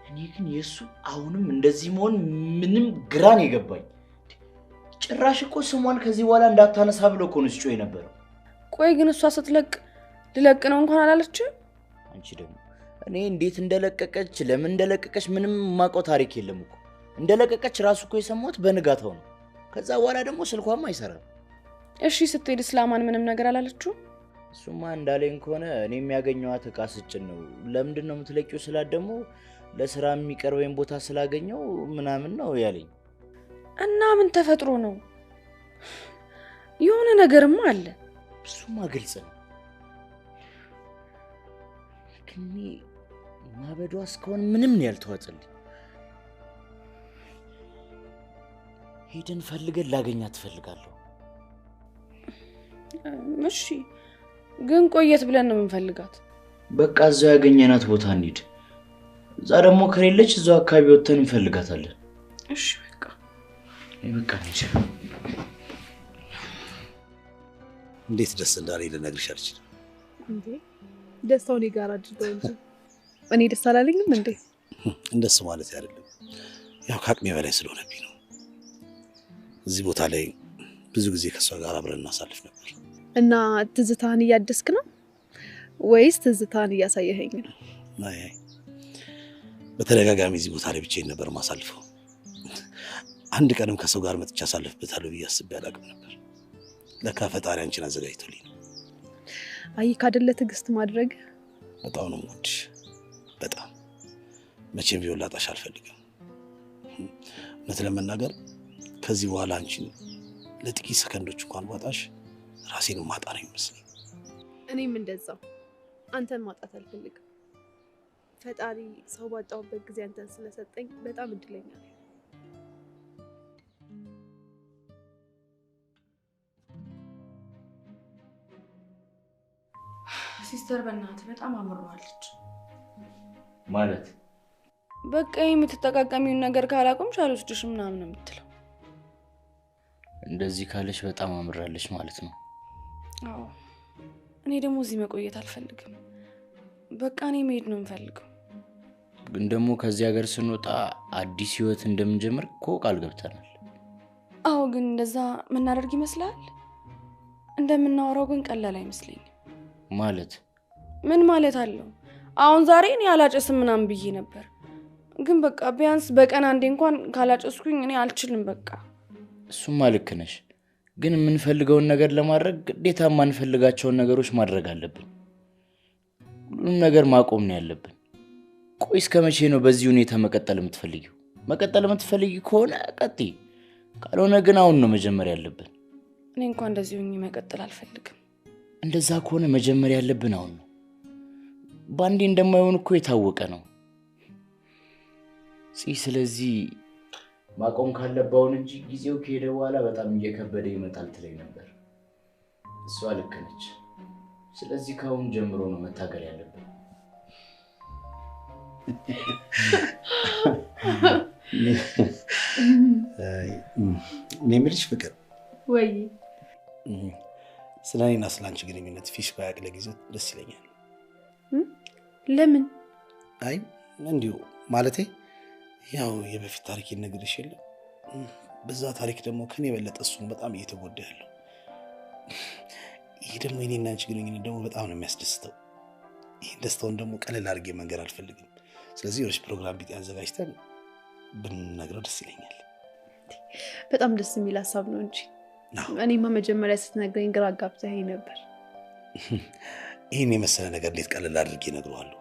እኔ ግን የሱ አሁንም እንደዚህ መሆን ምንም ግራን የገባኝ። ጭራሽ እኮ ስሟን ከዚህ በኋላ እንዳታነሳ ብሎ እኮ ነው ሲጮህ የነበረው።
ቆይ ግን እሷ ስትለቅ ልለቅ ነው እንኳን አላለችም?
አንቺ ደግሞ እኔ እንዴት እንደለቀቀች ለምን እንደለቀቀች ምንም ማውቀው ታሪክ የለም እኮ። እንደለቀቀች ራሱ እኮ የሰማሁት በንጋታው ነው። ከዛ በኋላ ደግሞ ስልኳም አይሰራም።
እሺ ስትሄድ እስላማን ምንም ነገር አላለችው?
እሱማ እንዳለኝ ከሆነ እኔ የሚያገኘዋት ዕቃ ስጭን ነው። ለምንድን ነው የምትለቂው ስላት ደግሞ ለስራ የሚቀርበኝ ቦታ ስላገኘው ምናምን ነው ያለኝ።
እና ምን ተፈጥሮ ነው? የሆነ ነገርማ አለ።
እሱማ ግልጽ ነው። ግን ማበዷ እስካሁን ምንም ነው ያልተዋጠልኝ። ሄደን ፈልገን ላገኛት ትፈልጋለሁ።
እሺ ግን ቆየት ብለን ነው የምንፈልጋት።
በቃ እዛው ያገኘናት ቦታ እንሂድ። እዛ ደግሞ ከሌለች እዛው አካባቢ ወጥተን እንፈልጋታለን።
እሺ በቃ
እንሂድ።
እንዴት ደስ እንዳለኝ ልነግርሽ አልችልም።
እንዴ ደስታው እኔ ጋር አድርገው እንጂ እኔ ደስ አላለኝም እንዴ?
እንደሱ ማለት አይደለም፣ ያው ከአቅሜ በላይ ስለሆነብኝ ነው። እዚህ ቦታ ላይ ብዙ ጊዜ ከሷ ጋር አብረን እናሳልፍ ነበር።
እና ትዝታን እያደስክ ነው ወይስ ትዝታን እያሳየኸኝ ነው?
አይ በተደጋጋሚ እዚህ ቦታ ላይ ብቻዬን ነበር ማሳልፈው። አንድ ቀንም ከሰው ጋር መጥቻ አሳልፍበታለሁ ብዬ አስቤ አላውቅም ነበር። ለካ ፈጣሪ አንቺን አዘጋጅቶልኝ ነው።
አይ ካደለ ትዕግስት ማድረግ
በጣም ነው የምወድሽ። በጣም መቼም ቢሆን ላጣሽ አልፈልግም። እውነት ለመናገር ከዚህ በኋላ አንቺን ለጥቂት ሰከንዶች እንኳን ባጣሽ ራሴን ማጣ ነው የሚመስለኝ።
እኔም እንደዛው አንተን ማጣት አልፈልግም። ፈጣሪ ሰው ባጣውበት ጊዜ አንተን ስለሰጠኝ በጣም እድለኛ ነኝ።
ሲስተር በእናትህ በጣም አምሯለች
ማለት
በቃ የምትጠቃቀሚውን ነገር ካላቆምሽ አልወስድሽም ምናምን የምትለው
እንደዚህ ካለሽ በጣም አምራለች ማለት ነው
አዎ እኔ ደግሞ እዚህ መቆየት አልፈልግም በቃ እኔ መሄድ ነው የምፈልገው
ግን ደግሞ ከዚህ ሀገር ስንወጣ አዲስ ህይወት እንደምንጀምር ቃል ገብተናል
አዎ ግን እንደዛ ምናደርግ ይመስላል እንደምናወራው ግን ቀላል አይመስለኝም
ማለት
ምን ማለት አለው አሁን ዛሬ እኔ አላጨስም ምናምን ብዬ ነበር ግን በቃ ቢያንስ በቀን አንዴ እንኳን ካላጨስኩኝ እኔ አልችልም በቃ
እሱማ ልክ ነሽ ግን የምንፈልገውን ነገር ለማድረግ ግዴታ ማንፈልጋቸውን ነገሮች ማድረግ አለብን ሁሉም ነገር ማቆም ነው ያለብን ቆይ እስከመቼ ነው በዚህ ሁኔታ መቀጠል የምትፈልጊው ከሆነ ቀጥይ ካልሆነ ግን አሁን ነው መጀመር ያለብን
እኔ እንኳን እንደዚህ ሆኜ መቀጠል አልፈልግም
እንደዛ ከሆነ መጀመር ያለብን አሁን ነው ባንዴ እንደማይሆን እኮ የታወቀ ነው ስለዚህ ማቆም ካለባውን እንጂ ጊዜው ከሄደ በኋላ በጣም እየከበደ ይመጣል ትለኝ ነበር እሷ ልክ ነች ስለዚህ ካሁን ጀምሮ ነው መታገል ያለብን
ነምልሽ ፍቅር
ወይ
ስለኔና ስላንቺ ግንኙነት ፊሽ ባያቅ ለጊዜው ደስ ይለኛል
ለምን
አይ እንዲሁ ማለቴ ያው የበፊት ታሪክ ይነግርሽ የለ በዛ ታሪክ ደግሞ ከኔ በለጠ እሱን በጣም እየተጎዳ ያለው ይሄ ደግሞ የኔና አንቺ ግንኙነት ደግሞ በጣም ነው የሚያስደስተው ይሄን ደስታውን ደግሞ ቀለል አድርጌ መንገር አልፈልግም ስለዚህ ወርሽ ፕሮግራም ቢት ያዘጋጅተን ብንነግረው ደስ ይለኛል
በጣም ደስ የሚል ሐሳብ ነው እንጂ እኔማ መጀመሪያ ስትነግረኝ ግራ አጋብተኸኝ ነበር
ይሄን የመሰለ ነገር እንዴት ቀለል አድርጌ እነግረዋለሁ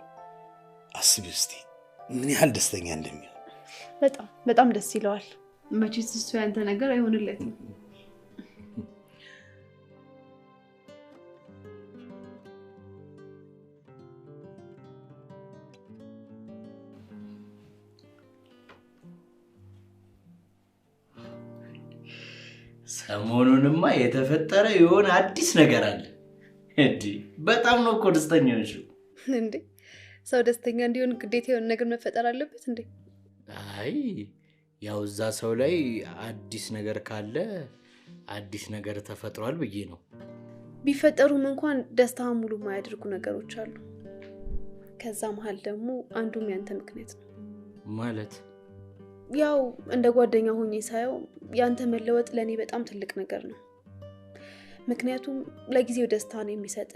አስቢ እስቲ ምን ያህል ደስተኛ እንደሚሆን
በጣም ደስ ይለዋል መቼስ እሱ ያንተ ነገር አይሆንለትም
ሰሞኑንማ የተፈጠረ የሆነ አዲስ ነገር አለ እንዴ በጣም ነው እኮ ደስተኛ ነሽ
እንዴ ሰው ደስተኛ እንዲሆን ግዴታ የሆነ ነገር መፈጠር አለበት እንዴ
አይ ያው እዛ ሰው ላይ አዲስ ነገር ካለ አዲስ ነገር ተፈጥሯል ብዬ ነው
ቢፈጠሩም እንኳን ደስታው ሙሉ ማያደርጉ ነገሮች አሉ ከዛ መሃል ደግሞ አንዱም ያንተ ምክንያት ነው
ማለት
ያው እንደ ጓደኛ ሆኜ ሳየው ያንተ መለወጥ ለኔ በጣም ትልቅ ነገር ነው ምክንያቱም ለጊዜው ደስታ ነው የሚሰጥ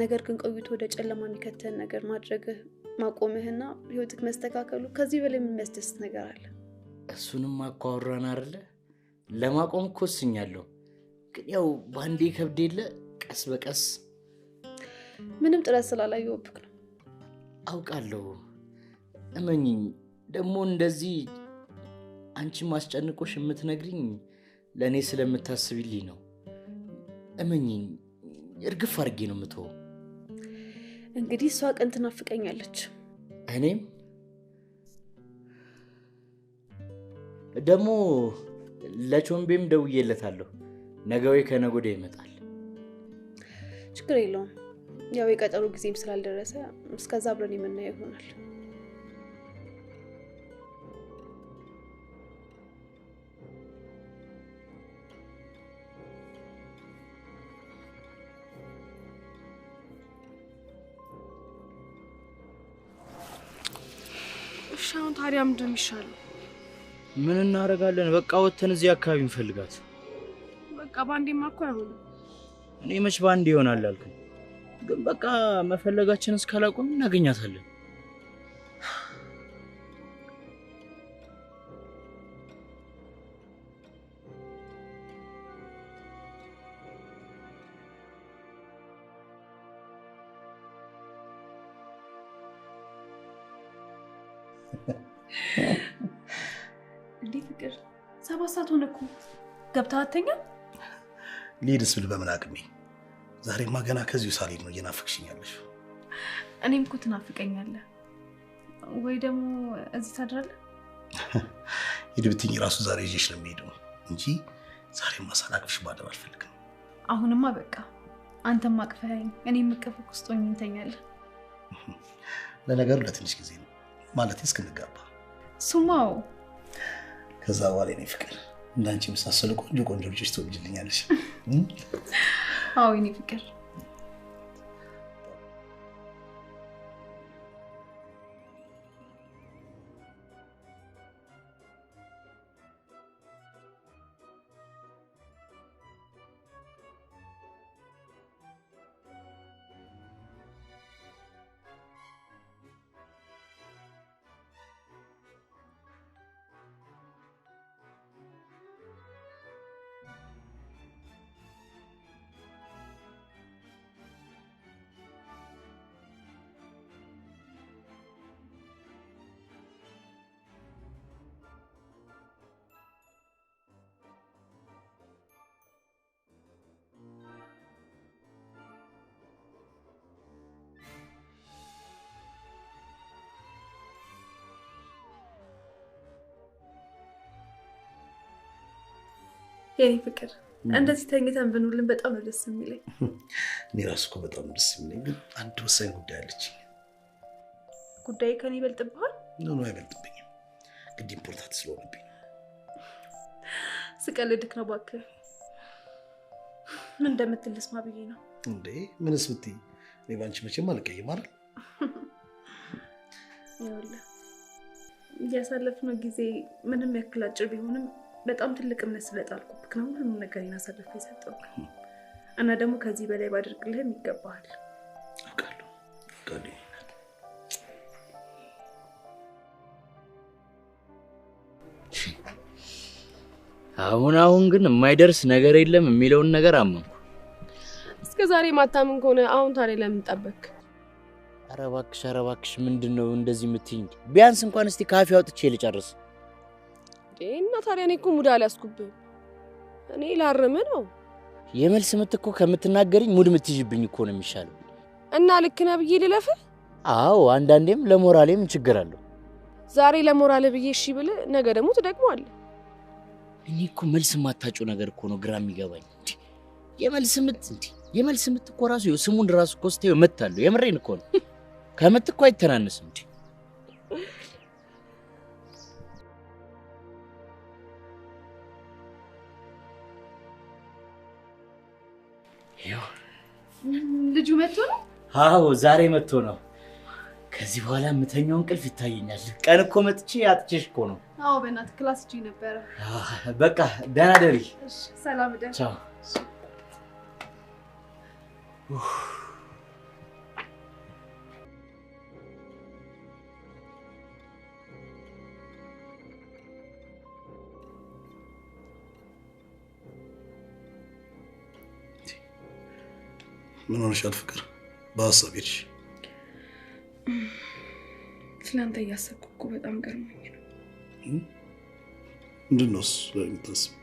ነገር ግን ቆይቶ ወደ ጨለማ የሚከተን ነገር ማድረግ ማቆምህና ህይወትክ መስተካከሉ ከዚህ በላይ የሚያስደስት ነገር አለ
እሱንም አቋራና አይደለ ለማቆም ኮስኛለሁ ግን ያው ባንዴ ከብደለ ቀስ በቀስ
ምንም ጥረት ስላላየውብክ ነው
አውቃለሁ እመኚኝ ደግሞ እንደዚህ አንቺ ማስጨንቆሽ የምትነግሪኝ ለኔ ስለምታስብልኝ ነው እመኚኝ እርግፍ አድርጌ ነው የምተው
እንግዲህ እሷ ቀን ትናፍቀኛለች
እኔም ደግሞ ለቾምቤም ደውዬለታለሁ ነገ ወይ ከነገ ወዲያ ይመጣል
ችግር የለውም ያው የቀጠሮ ጊዜም ስላልደረሰ እስከዛ አብረን የምናየው ይሆናል
ሻውን ታዲያ ምንድን ይሻላል
ምን እናደርጋለን በቃ ወተን እዚህ አካባቢ እንፈልጋት
በቃ ባንዴማ እኮ አይሆንም
እኔ መች ባንዴ ይሆናል አልኩኝ ግን በቃ መፈለጋችን እስካላቆም እናገኛታለን
እንዴ ፍቅር 7 ሰዓት ሆነኩ ገብታተኛ
ሊድስ ብል በምን አቅሜ ዛሬማ ገና ከዚሁ ሳልሄድ ነው እየናፈቅሽኛለሽ
እኔም እኮ ትናፍቀኛለህ ወይ ደግሞ እዚህ ታድራለህ
ይድብትኝ ራሱ ዛሬ ይዤሽ ነው የምሄደው እንጂ ዛሬማ ሳላቅፍሽ ማደር አልፈልግም
አሁንማ በቃ
አንተም አቅፈኸኝ እኔም እቅፍህ ውስጥ ሆኜ እንተኛለን።
ለነገሩ ለትንሽ ጊዜ ነው ማለት እስክንጋባ።
ሱማው
ከዛ በኋላ የኔ ፍቅር እንዳንቺ መሳሰሉ ቆንጆ ልጆች ትወልጅልኛለሽ።
አዎ የኔ ፍቅር። የኔ ፍቅር እንደዚህ ተኝተን ብንውልን በጣም ነው ደስ የሚለኝ።
እኔ ራሱ እኮ በጣም ደስ የሚለኝ ግን አንድ ወሳኝ ጉዳይ አለች።
ጉዳይ ከኔ ይበልጥብሃል?
ነው አይበልጥብኝም፣ ግድ ኢምፖርታንት ስለሆነብኝ።
ስቀልድክ ነው እባክህ። ምን እንደምትል ልስማ ብዬ ነው።
እንዴ ምንስ ብትይ እኔ ባንቺ መቼም አልቀይም አይደል?
ይኸውልህ እያሳለፍነው ጊዜ ምንም ያክል አጭር ቢሆንም በጣም ትልቅ እምነት ስለጣልኩብክ ነው ሁሉም ነገር አሳልፌ የሰጠሁክ። እና ደግሞ ከዚህ በላይ ባደርግልህም ይገባሃል።
አውቃለሁ።
አሁን ግን የማይደርስ ነገር የለም የሚለውን ነገር አመንኩ።
እስከ ዛሬ ማታምን ከሆነ አሁን ታዲያ ለምን ጠበቅ?
ኧረ እባክሽ ምንድነው እንደዚህ የምትይኝ? ቢያንስ እንኳን እስቲ ካፌ አውጥቼ ልጨርስ።
እና ታዲያ እኔ እኮ ሙድ አልያዝኩብህም። እኔ ላርም ነው።
የመልስ ምት እኮ ከምትናገሪኝ ሙድ ምትይዥብኝ እኮ ነው የሚሻለው።
እና ልክ ነህ ብዬ ልለፍ?
አዎ አንዳንዴም ለሞራሌም ችግር አለው።
ዛሬ ለሞራል ብዬ እሺ ብለህ ነገ ደግሞ ትደግመዋለህ።
እኔ እኮ መልስ ማታጩ ነገር እኮ ነው ግራ የሚገባኝ። የመልስ ምት እኮ ራሱ ስሙን ራሱ እኮ ስታየው መታለው። የምሬን እኮ ነው። ከምት እኮ አይተናነስም እንዴ።
ልጁ መጥቶ ነው?
አዎ ዛሬ መጥቶ ነው። ከዚህ በኋላ የምተኛው እንቅልፍ ይታየኛል። ቀን እኮ መጥቼ አጥቼሽ እኮ ነው።
አዎ በእናትህ ክላስ ጂ ነበር።
በቃ ደህና ደሪ።
እሺ ሰላም ደህና።
ቻው።
ምን ሆነሻል ፍቅር? በሀሳብ ሄድሽ?
ስላንተ እያሰብኩ እኮ በጣም ገርሞኝ ነው።
ምንድን ነው እሱ ላይ የምታስቢው?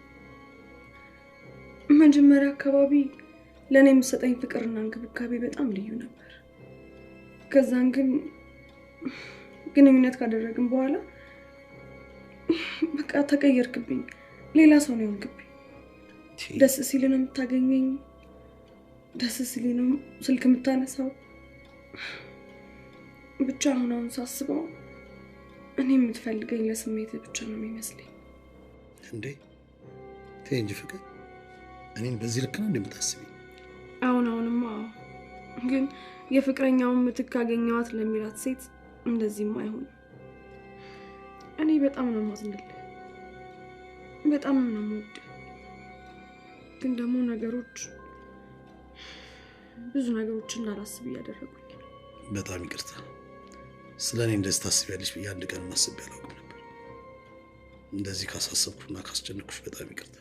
መጀመሪያ አካባቢ ለእኔ የምትሰጠኝ ፍቅርና እንክብካቤ በጣም ልዩ ነበር። ከዛን ግን ግንኙነት ካደረግን በኋላ በቃ ተቀየርክብኝ። ሌላ ሰው ነው የሆንክብኝ። ደስ ሲል ነው የምታገኘኝ፣ ደስ ሲል ነው ስልክ የምታነሳው። ብቻ አሁን ሳስበው እኔ የምትፈልገኝ ለስሜት ብቻ ነው የሚመስለኝ።
እንዴ ተይ እንጂ ፍቅር፣ እኔን በዚህ ልክ ነው እንደምታስቢ?
አሁንማ ግን የፍቅረኛውን ምትክ አገኘዋት ለሚላት ሴት እንደዚህም አይሆንም። እኔ በጣም ነው ማዝንልህ፣ በጣም ነው የምወድህ። ግን ደግሞ ብዙ ነገሮችን እንዳላስብ እያደረጉኝ ነው።
በጣም ይቅርታ። ስለኔ እንደዚህ ታስቢያለሽ ብዬ አንድ ቀን ማስብ ያላውቅም ነበር። እንደዚህ ካሳሰብኩና ካስጨነቅኩሽ በጣም ይቅርታ።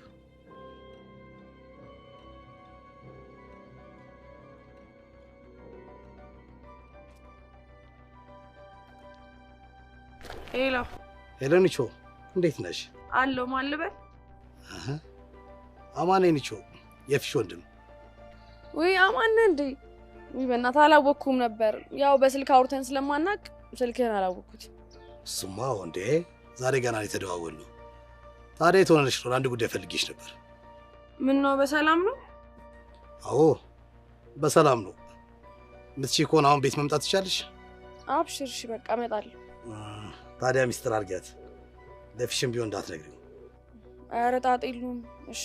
ሄሎ ኒቾ፣ እንዴት ነሽ?
አሎ ማልበል
አማኔ ኒቾ፣ የፊሽ ወንድም።
ወይ አማን እንዴ? በእናትህ አላወኩም ነበር። ያው በስልክ አውርተን ስለማናቅ ስልክህን አላወኩት።
እሱማ እንዴ ዛሬ ገና የተደዋወልነው። ታዲያ የት ሆነሽ ነው? አንድ ጉዳይ ፈልጌሽ ነበር።
ምን ነው በሰላም ነው?
አዎ በሰላም ነው። ምትችይ ከሆነ አሁን ቤት መምጣት ትችያለሽ?
አብሽር፣ እሺ በቃ እመጣለሁ።
ታዲያ ሚስጥር አድርጊያት፣ ለፊሽም ቢሆን እንዳትነግሪኝ።
ኧረ ጣጣ የለውም። እሺ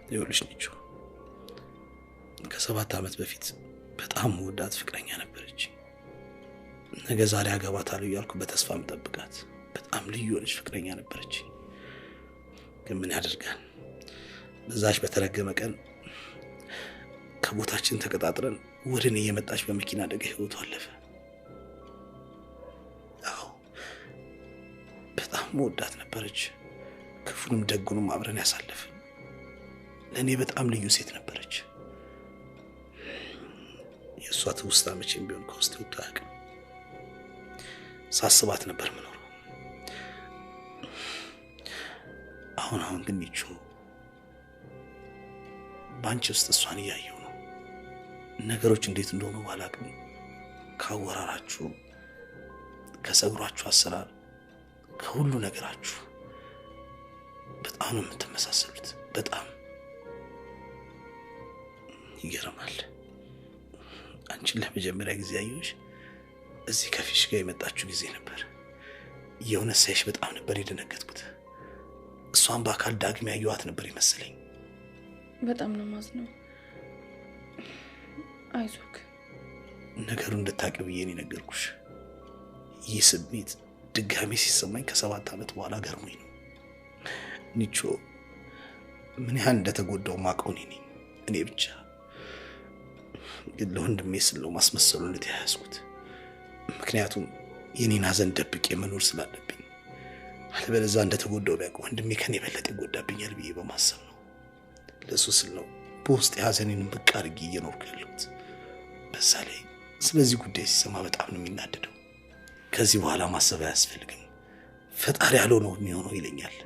ይኸውልሽ ንቹ፣ ከ7 ዓመት በፊት በጣም ወዳት ፍቅረኛ ነበረች። ነገ ዛሬ አገባታለሁ እያልኩ በተስፋ የምጠብቃት በጣም ልዩ የሆነች ፍቅረኛ ነበረች። ግን ምን ያደርጋል፣ በዛች በተረገመ ቀን ከቦታችን ተቀጣጥረን ወደ እኔ እየመጣች በመኪና አደጋ ህይወቷ አለፈ። አዎ በጣም ወዳት ነበረች። ክፉንም ደጉንም አብረን ያሳለፍን። ለእኔ በጣም ልዩ ሴት ነበረች። የእሷ ትውስታ መቼም ቢሆን ከውስጥ ወጥቶ አያውቅም። ሳስባት ነበር ምኖረው። አሁን ግን ይቹ ባንቺ ውስጥ እሷን እያየው ነው። ነገሮች እንዴት እንደሆኑ ባላውቅም ካወራራችሁ፣ ከጸጉራችሁ አሰራር፣ ከሁሉ ነገራችሁ በጣም ነው የምትመሳሰሉት። በጣም ይገርማል። አንቺን ለመጀመሪያ ጊዜ ያየሁሽ እዚህ ከፊሽ ጋር የመጣችሁ ጊዜ ነበር። የእውነት ሳይሽ በጣም ነበር የደነገጥኩት። እሷን በአካል ዳግም ያየኋት ነበር ይመስለኝ።
በጣም ነው ማዝነው። አይዞክ።
ነገሩ እንድታውቂ ብዬ ነው የነገርኩሽ። ይህ ስሜት ድጋሜ ሲሰማኝ ከ7 ዓመት በኋላ ገርሞኝ ነው። ኒቾ ምን ያህል እንደተጎዳው ማውቀው እኔ ነኝ። እኔ ብቻ ግን ለወንድሜ ስለው ማስመሰሉን የተያያዝኩት። ምክንያቱም የኔን ሐዘን ደብቄ መኖር ስላለብኝ። አለበለዚያ እንደተጎዳው ቢያውቅ ወንድሜ ከኔ በለጠ ይጎዳብኛል ብዬ በማሰብ ነው። ለሱ ስል ነው በውስጥ ሐዘኔን በቃ አድርጌ እየኖርኩ ያለሁት። በዛ ላይ ስለዚህ ጉዳይ ሲሰማ በጣም ነው የሚናደደው። ከዚህ በኋላ ማሰብ አያስፈልግም፣ ፈጣሪ ያለው ነው የሚሆነው ይለኛል።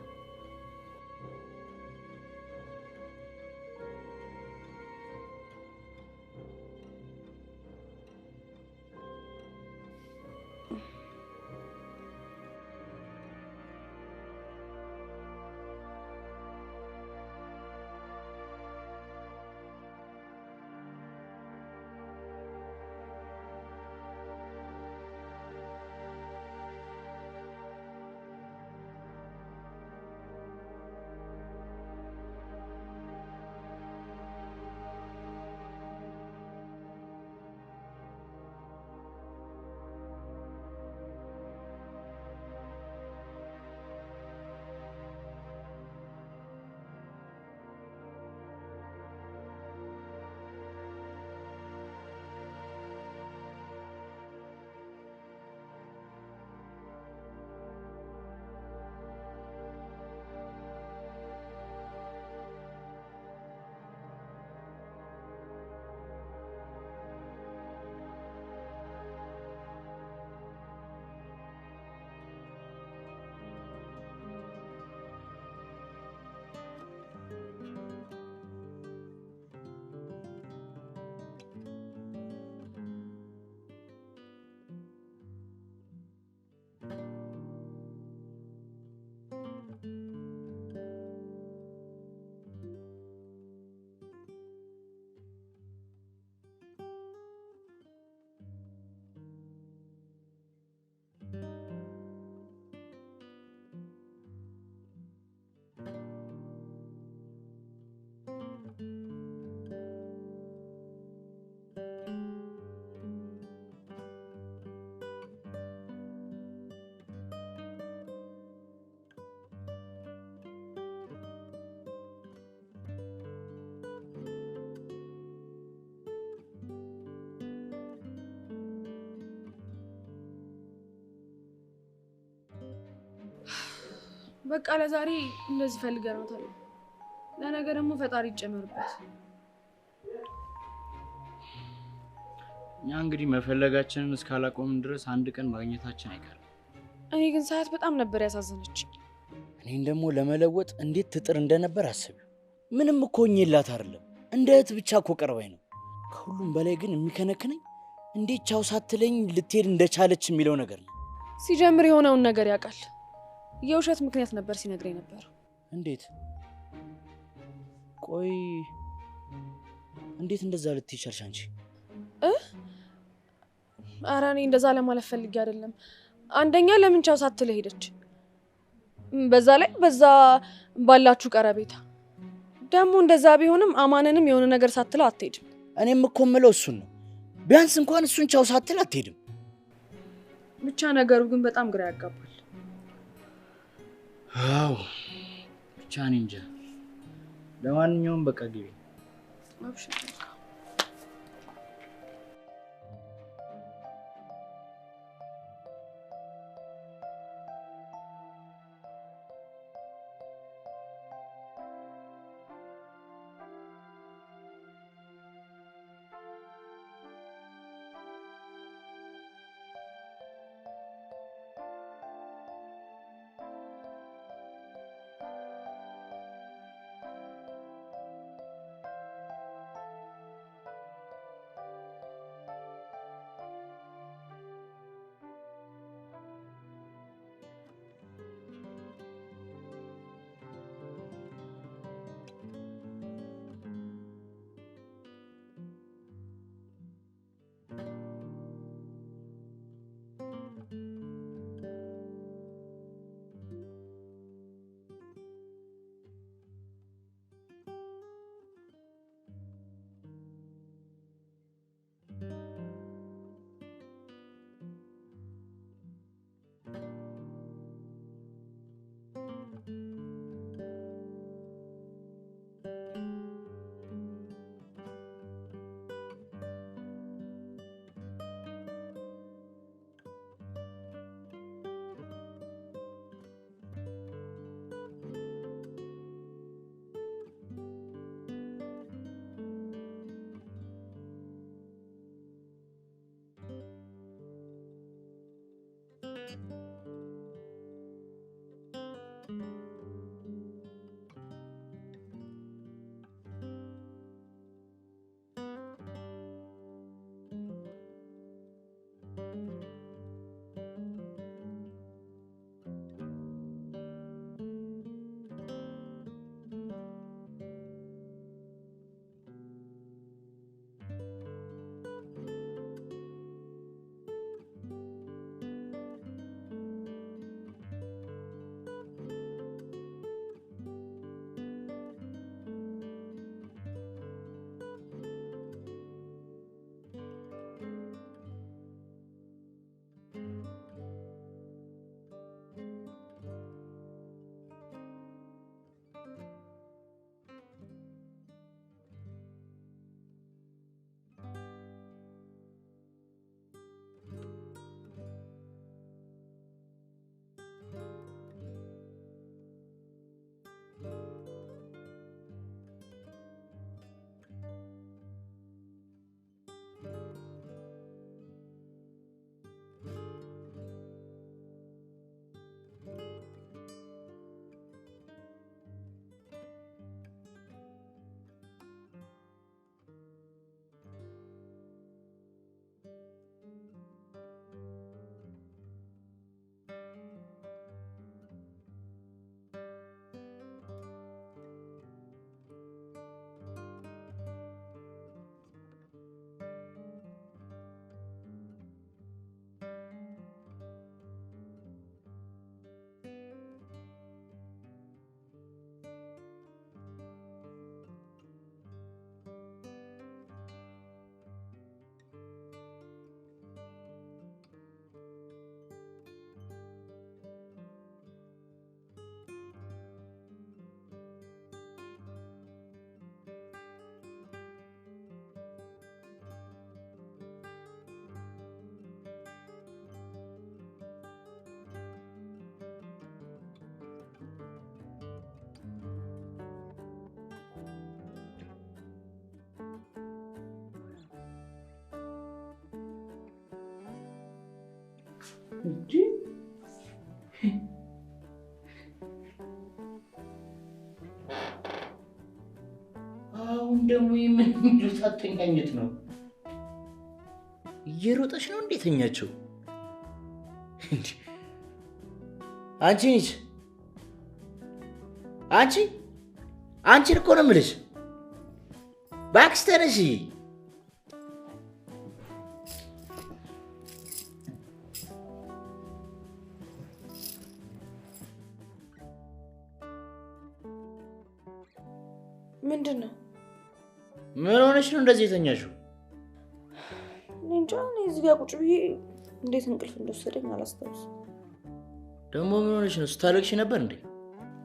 በቃ ለዛሬ እንደዚህ ፈልገናታል። ለነገ ደግሞ ፈጣሪ ይጨመርበት።
እኛ እንግዲህ መፈለጋችንን እስካላቆምን ድረስ አንድ ቀን ማግኘታችን አይቀርም።
እኔ ግን ሰዓት በጣም ነበር ያሳዘነችኝ።
እኔን ደግሞ ለመለወጥ እንዴት ትጥር እንደነበር አስቢው። ምንም እኮ ሆኜላት አይደለም፣ እንደ እህት ብቻ እኮ ቀርባኝ ነው። ከሁሉም በላይ ግን የሚከነክነኝ እንዴት ቻው ሳትለኝ ልትሄድ እንደቻለች የሚለው ነገር ነው።
ሲጀምር የሆነውን ነገር ያውቃል። የውሸት ምክንያት ነበር ሲነግረኝ ነበር።
እንዴት? ቆይ እንዴት እንደዛ ልትይ ቻልሽ አንቺ?
ኧረ እኔ እንደዛ ለማለት ፈልጌ አይደለም። አንደኛ ለምን ቻው ሳትል ሄደች? በዛ ላይ በዛ ባላችሁ ቀረቤታ ደግሞ እንደዛ ቢሆንም አማንንም የሆነ ነገር ሳትለው አትሄድም።
እኔም እኮ የምለው እሱን ነው። ቢያንስ እንኳን እሱን ቻው ሳትል አትሄድም።
ብቻ ነገሩ ግን በጣም ግራ ያጋባል።
አዎ ብቻ እኔ እንጃ። ለማንኛውም በቃ ግቢ።
አብሽር።
እንጂ አሁን ደግሞ የምን የሚሉት አተኛኘት ነው? እየሮጠች ነው እንዴ ተኛችው? አንቺ ነሽ አንቺ እኮ ነው የምልሽ። እባክሽ ተነሺ።
ምንድን ነው?
ምን ሆነሽ ነው እንደዚህ የተኛሽው?
እንጃ እኔ እዚህ ጋር ቁጭ ብዬ እንዴት እንቅልፍ እንደወሰደኝ አላስታውስም።
ደግሞ ምን ሆነሽ ነው? ስታለቅሽ ነበር እንዴ?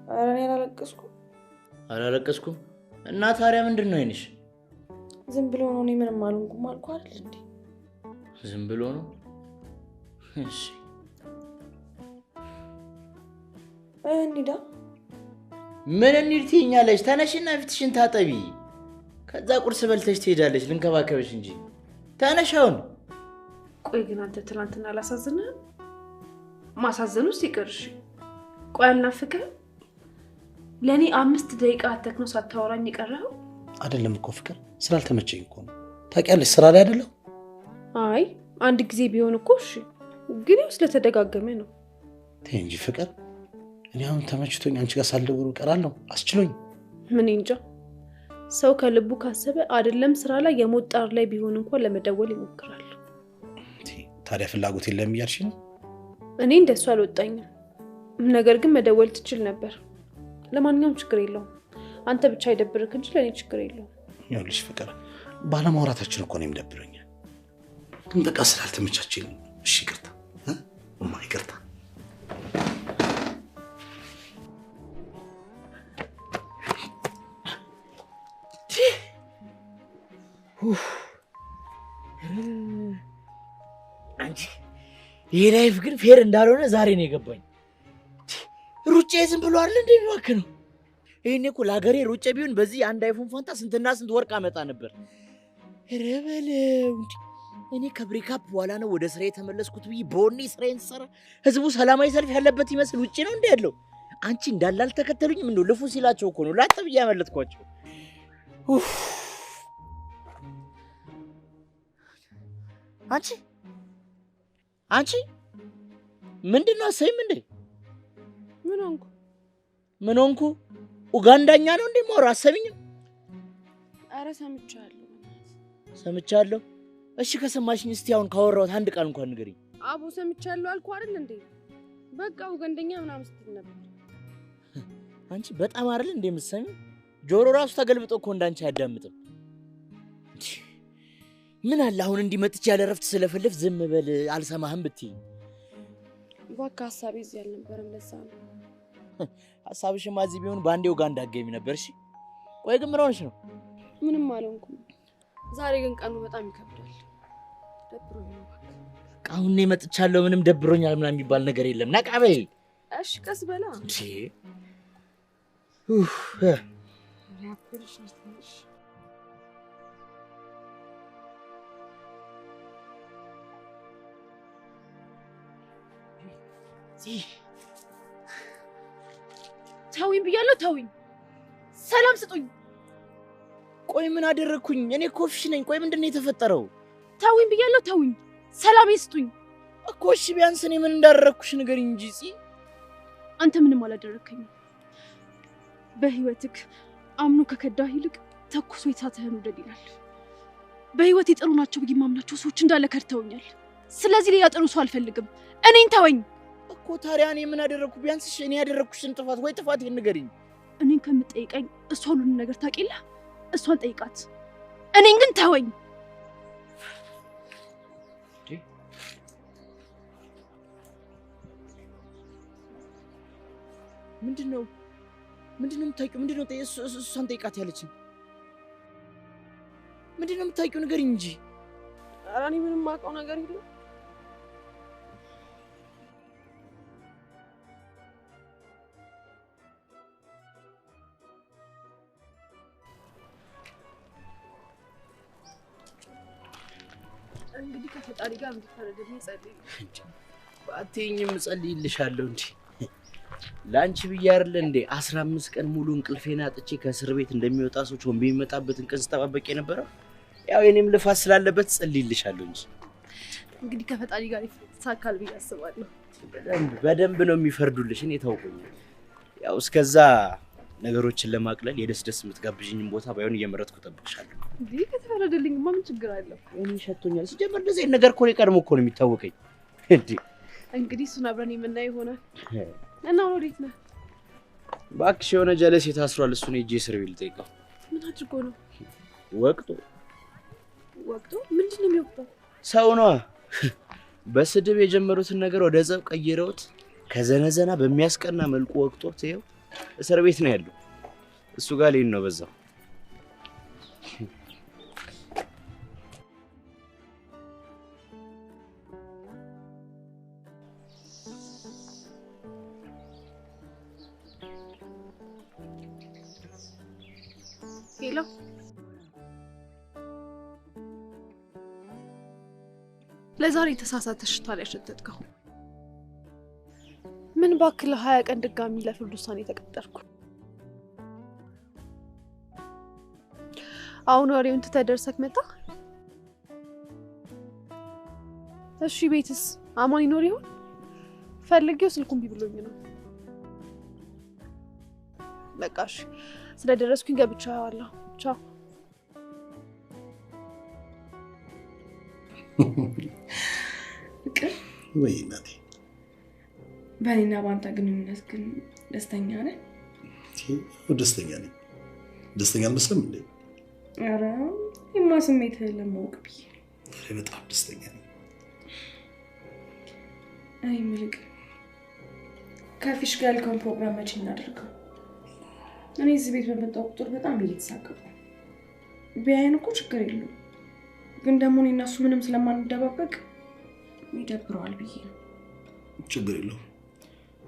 ኧረ እኔ
አላለቀስኩም። እና ታዲያ ምንድን ነው አይንሽ?
ዝም ብሎ ነው። እኔ ምንም አልሆንኩም አልኩህ አይደል እንዴ?
ዝም ብሎ ነው? እሺ
እንሂዳ።
ምን እንሂድ ትይኛለሽ? ተነሽና ፊትሽን ታጠቢ፣ ከዛ ቁርስ በልተሽ ትሄዳለሽ። ልንከባከብሽ እንጂ ተነሽ አሁን።
ቆይ ግን አንተ ትናንትና አላሳዝንህም? ማሳዘኑስ ይቅርሽ። ቆይ አልናፍቅህም? ለኔ 5 ደቂቃ አተክኖ ሳታወራኝ የቀረኸው?
አይደለም እኮ ፍቅር፣ ስላልተመቸኝ እኮ ነው። ታውቂያለሽ፣ ስራ ላይ አይደለም።
አይ አንድ ጊዜ ቢሆን እኮ እሺ፣ ግን ያው ስለተደጋገመ ነው።
ተይ እንጂ ፍቅር፣ እኔ አሁን ተመችቶኝ አንቺ ጋር ሳልደውል እቀራለሁ? አስችሎኝ።
ምን እንጃ። ሰው ከልቡ ካሰበ አይደለም ስራ ላይ የሞት ጣር ላይ ቢሆን እንኳን ለመደወል ይሞክራል።
ታዲያ ፍላጎት የለም እያልሽ ነው?
እኔ እንደሱ አልወጣኝም፣ ነገር ግን መደወል ትችል ነበር። ለማንኛውም ችግር የለውም። አንተ ብቻ አይደብርክ እንጂ ለኔ ችግር የለውም።
ይኸውልሽ ፍቅር፣ ባለማውራታችን እኮ ነው የሚደብረኝ። ግን በቃ ስላልተመቻችኝ እሺ፣ ይቅርታ ይቅርታ።
አንቺ ይሄ ላይፍ ግን ፌር እንዳልሆነ ዛሬ ነው የገባኝ። ሩጬ ዝም ብሎ አይደል እንዴ የሚዋክነው? ይሄኔ እኮ ለሀገሬ ሩጬ ቢሆን በዚህ አንድ አይፎን ፋንታ ስንትና ስንት ወርቅ አመጣ ነበር። ረበለው እንዴ! እኔ ከብሬካፕ በኋላ ነው ወደ ስራ የተመለስኩት ብዬ በወኔ ስራዬን ስሰራ ህዝቡ ሰላማዊ ሰልፍ ያለበት ይመስል ውጪ ነው እንዴ ያለው? አንቺ እንዳላል ተከተሉኝም እንደው ልፉ ሲላቸው እኮ ነው ላጥ ብዬ ያመለጥኳቸው። አንቺ ምንድነው? አሰይም እንዴ? ምን ሆንኩ? ኡጋንዳኛ ነው እንዴ ማውራ? አሰሚኝም?
አረ
ሰምቻለሁ። እሺ ከሰማሽኝ እስቲ አሁን ካወራሁት አንድ ቃል እንኳን ንገሪኝ።
አቦ ሰምቻለሁ አልኩ አይደል እንዴ? በቃ ኡጋንዳኛ ምናምን ስትል ነበር።
አንቺ በጣም አይደል እንዴ የምትሰሚው? ጆሮ ራሱ ተገልብጦ እኮ እንዳንቺ አያዳምጥም። ምን አለ አሁን እንዲመጥች ያለ ረፍት ስለፈልፍ ዝም በል አልሰማህም ብትይ።
በቃ ሐሳቤ እዚህ አልነበረም፣ ለዛ ነው።
ሐሳብሽማ እዚህ ቢሆን ባንዴ ኡጋንዳ አገኝ ነበር። እሺ ቆይ ግን ምን ሆነሽ ነው?
ምንም አልሆንኩም። ዛሬ ግን ቀኑ በጣም ይከብዳል። ደብሮኛል።
አሁን እኔ መጥቻለሁ፣ ምንም ደብሮኛል ምናምን የሚባል ነገር የለም። ነቃ በይ።
እሺ ቀስ በላ። ተውኝ ብያለሁ፣ ተውኝ። ሰላም ስጡኝ።
ቆይ ምን አደረኩኝ? እኔ ኮፍሽ ነኝ። ቆይ ምንድነው የተፈጠረው?
ተውኝ ብያለሁ፣ ተውኝ። ሰላም ይስጡኝ
እኮ። እሺ ቢያንስ እኔ ምን እንዳደረኩሽ ንገሪኝ እንጂ።
አንተ ምንም አላደረከኝም። በህይወትክ አምኖ ከከዳህ ይልቅ ተኩሶ የሳተህን ውደድ ይላል። በህይወት የጥሩ ናቸው ብዬ ማምናቸው ሰዎች እንዳለ ከድተውኛል። ስለዚህ ሌላ ጥሩ ሰው አልፈልግም። እኔን ተወኝ
እኮ። ታዲያ እኔ ምን አደረኩ? ቢያንስ እኔ ያደረኩሽን ጥፋት ወይ ጥፋቴን ንገሪኝ።
እኔን ከምትጠይቀኝ እሷ ሁሉንም ነገር ታውቂለህ። እሷን ጠይቃት፣ እኔን ግን ተወኝ።
ምንድነው የምታውቂው? ምንድነው እሷን ጠይቃት ያለችኝ? ምንድነው የምታውቂው? ንገሪኝ እንጂ።
ኧረ እኔ ምንም የማውቀው ነገር የለም። እንግዲህ ከፈጣሪ ጋር እንድታረደኝ ጸልይ።
ባትይኝም ጸልይልሻለሁ እንጂ ላንቺ ብዬ አይደል እንዴ 15 ቀን ሙሉ እንቅልፌን አጥቼ ከእስር ቤት እንደሚወጣ ሰው ቾምቤ የሚመጣበትን ቀን ስጠባበቅ የነበረው። ያው የኔም ልፋት ስላለበት ጸልይልሻለሁ እንጂ።
እንግዲህ ከፈጣሪ ጋር ይሳካል ብዬ አስባለሁ።
በደንብ ነው የሚፈርዱልሽ። እኔ ታውቁኛል። ያው እስከዛ ነገሮችን ለማቅለል የደስ የምትጋብዥኝን ቦታ ባይሆን እየመረጥኩ እጠብቅሻለሁ።
እንዴ ከተፈረደልኝማ ምን ችግር አለው?
እኔ ሸቶኛል። ሲጀመር እንደዚህ አይነት ነገር እኮ ነው ቀድሞ እኮ ነው የሚታወቀኝ። እንዴ
እንግዲህ እሱን አብረን የምናየው ይሆናል። እና ወዴት ነህ?
እባክሽ የሆነ ጀለሴ ታስሯል። እሱን ሄጄ እስር ቤት ልጠይቀው።
ምን አድርጎ ነው?
ወቅቱ
ምንድን ነው የሚወቅተው?
ሰው ነዋ። በስድብ የጀመሩትን ነገር ወደ ጸብ ቀይረውት ከዘነዘና በሚያስቀና መልኩ ወቅቶት ይኸው እስር ቤት ነው ያለው። እሱ ጋር ሊን ነው በዛው።
ሄሎ ለዛሬ ተሳሳተ ሽታ ላይ ሸተትከው። ምን ባክል 20 ቀን ድጋሚ ለፍርድ ውሳኔ ተቀጠርኩ። አሁን ወሬውን ተደርሰክ መጣ። እሺ ቤትስ አማን ይኖር ይሆን? ፈልጌው ስልኩን ቢብሎኝ ነው። በቃሽ ስለደረስኩኝ ገብቻለሁ። ቻው።
ፍቅር
ወይ እናቴ፣
በእኔና በአንተ ግንኙነት ግን ደስተኛ ነህ?
ደስተኛ ነኝ። ደስተኛ አልመስልም እንዴ?
ኧረ የማ ስሜትህን ለማወቅ ብዬ።
በጣም ደስተኛ ነኝ።
አይ ምልክ ከፊሽ ጋር ያልከውን ፕሮግራም መቼ እናደርገው? እኔ እዚህ ቤት በመጣሁ ቁጥር በጣም እየተሳቀቁ ቢያየን እኮ ችግር የለውም፣ ግን ደግሞ እኔ እና እሱ ምንም ስለማንደባበቅ ይደብረዋል ብዬ ነው።
ችግር የለውም፣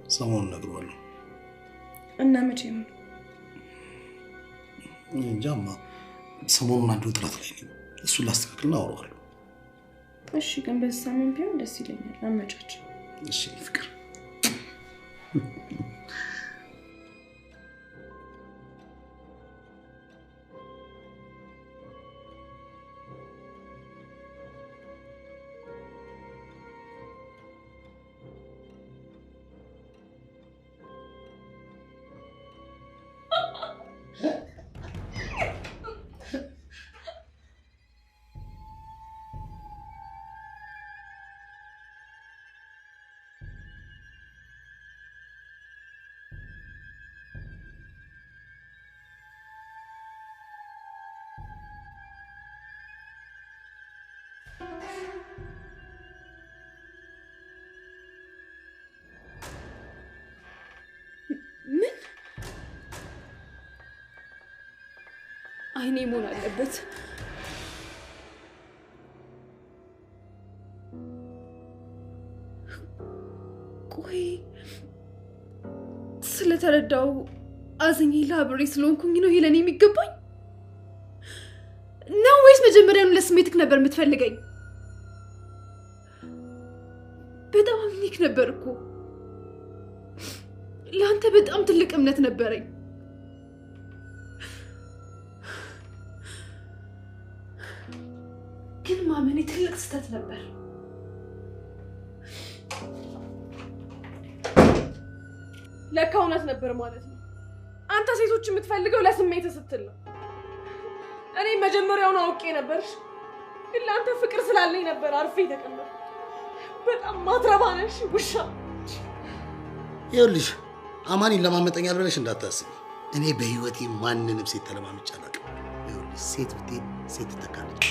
ሰሞኑን እነግረዋለሁ።
እና መቼ ነው?
እንጃማ፣ ሰሞኑን አንድ ውጥረት ላይ ነኝ። እሱን ላስተካክልና አወራዋለሁ።
እሺ፣ ግን በዚህ ሳምንት ቢሆን ደስ ይለኛል። አመቻች።
እሺ ፍቅር።
ምን አይኔ መሆን አለበት? ቆይ ስለተረዳው አዝኜ ላብሬ ስለሆንኩኝ ነው ይሄ ለኔ የሚገባኝ ነው ወይስ መጀመሪያውኑ ለስሜትክ ነበር የምትፈልገኝ? በጣም አምኜክ ነበር እኮ። ለአንተ በጣም ትልቅ እምነት ነበረኝ። ግን ማመኔ ትልቅ ስህተት ነበር። ለካ እውነት ነበር ማለት ነው። አንተ ሴቶች የምትፈልገው ለስሜት ስትል ነው። እኔ መጀመሪያውን አውቄ ነበር፣ ግን ለአንተ ፍቅር ስላለኝ ነበር አርፌ ተቀመጥኩ። በጣም ማትረባ ነሽ ውሻ።
ይኸውልሽ አማኒን ለማመጠኛል ብለሽ እንዳታስቢ። እኔ በህይወቴ ማንንም ሴት ተለማምጬ አላውቅም። ይኸውልሽ ሴት ብትሄድ ሴት ትተካለች።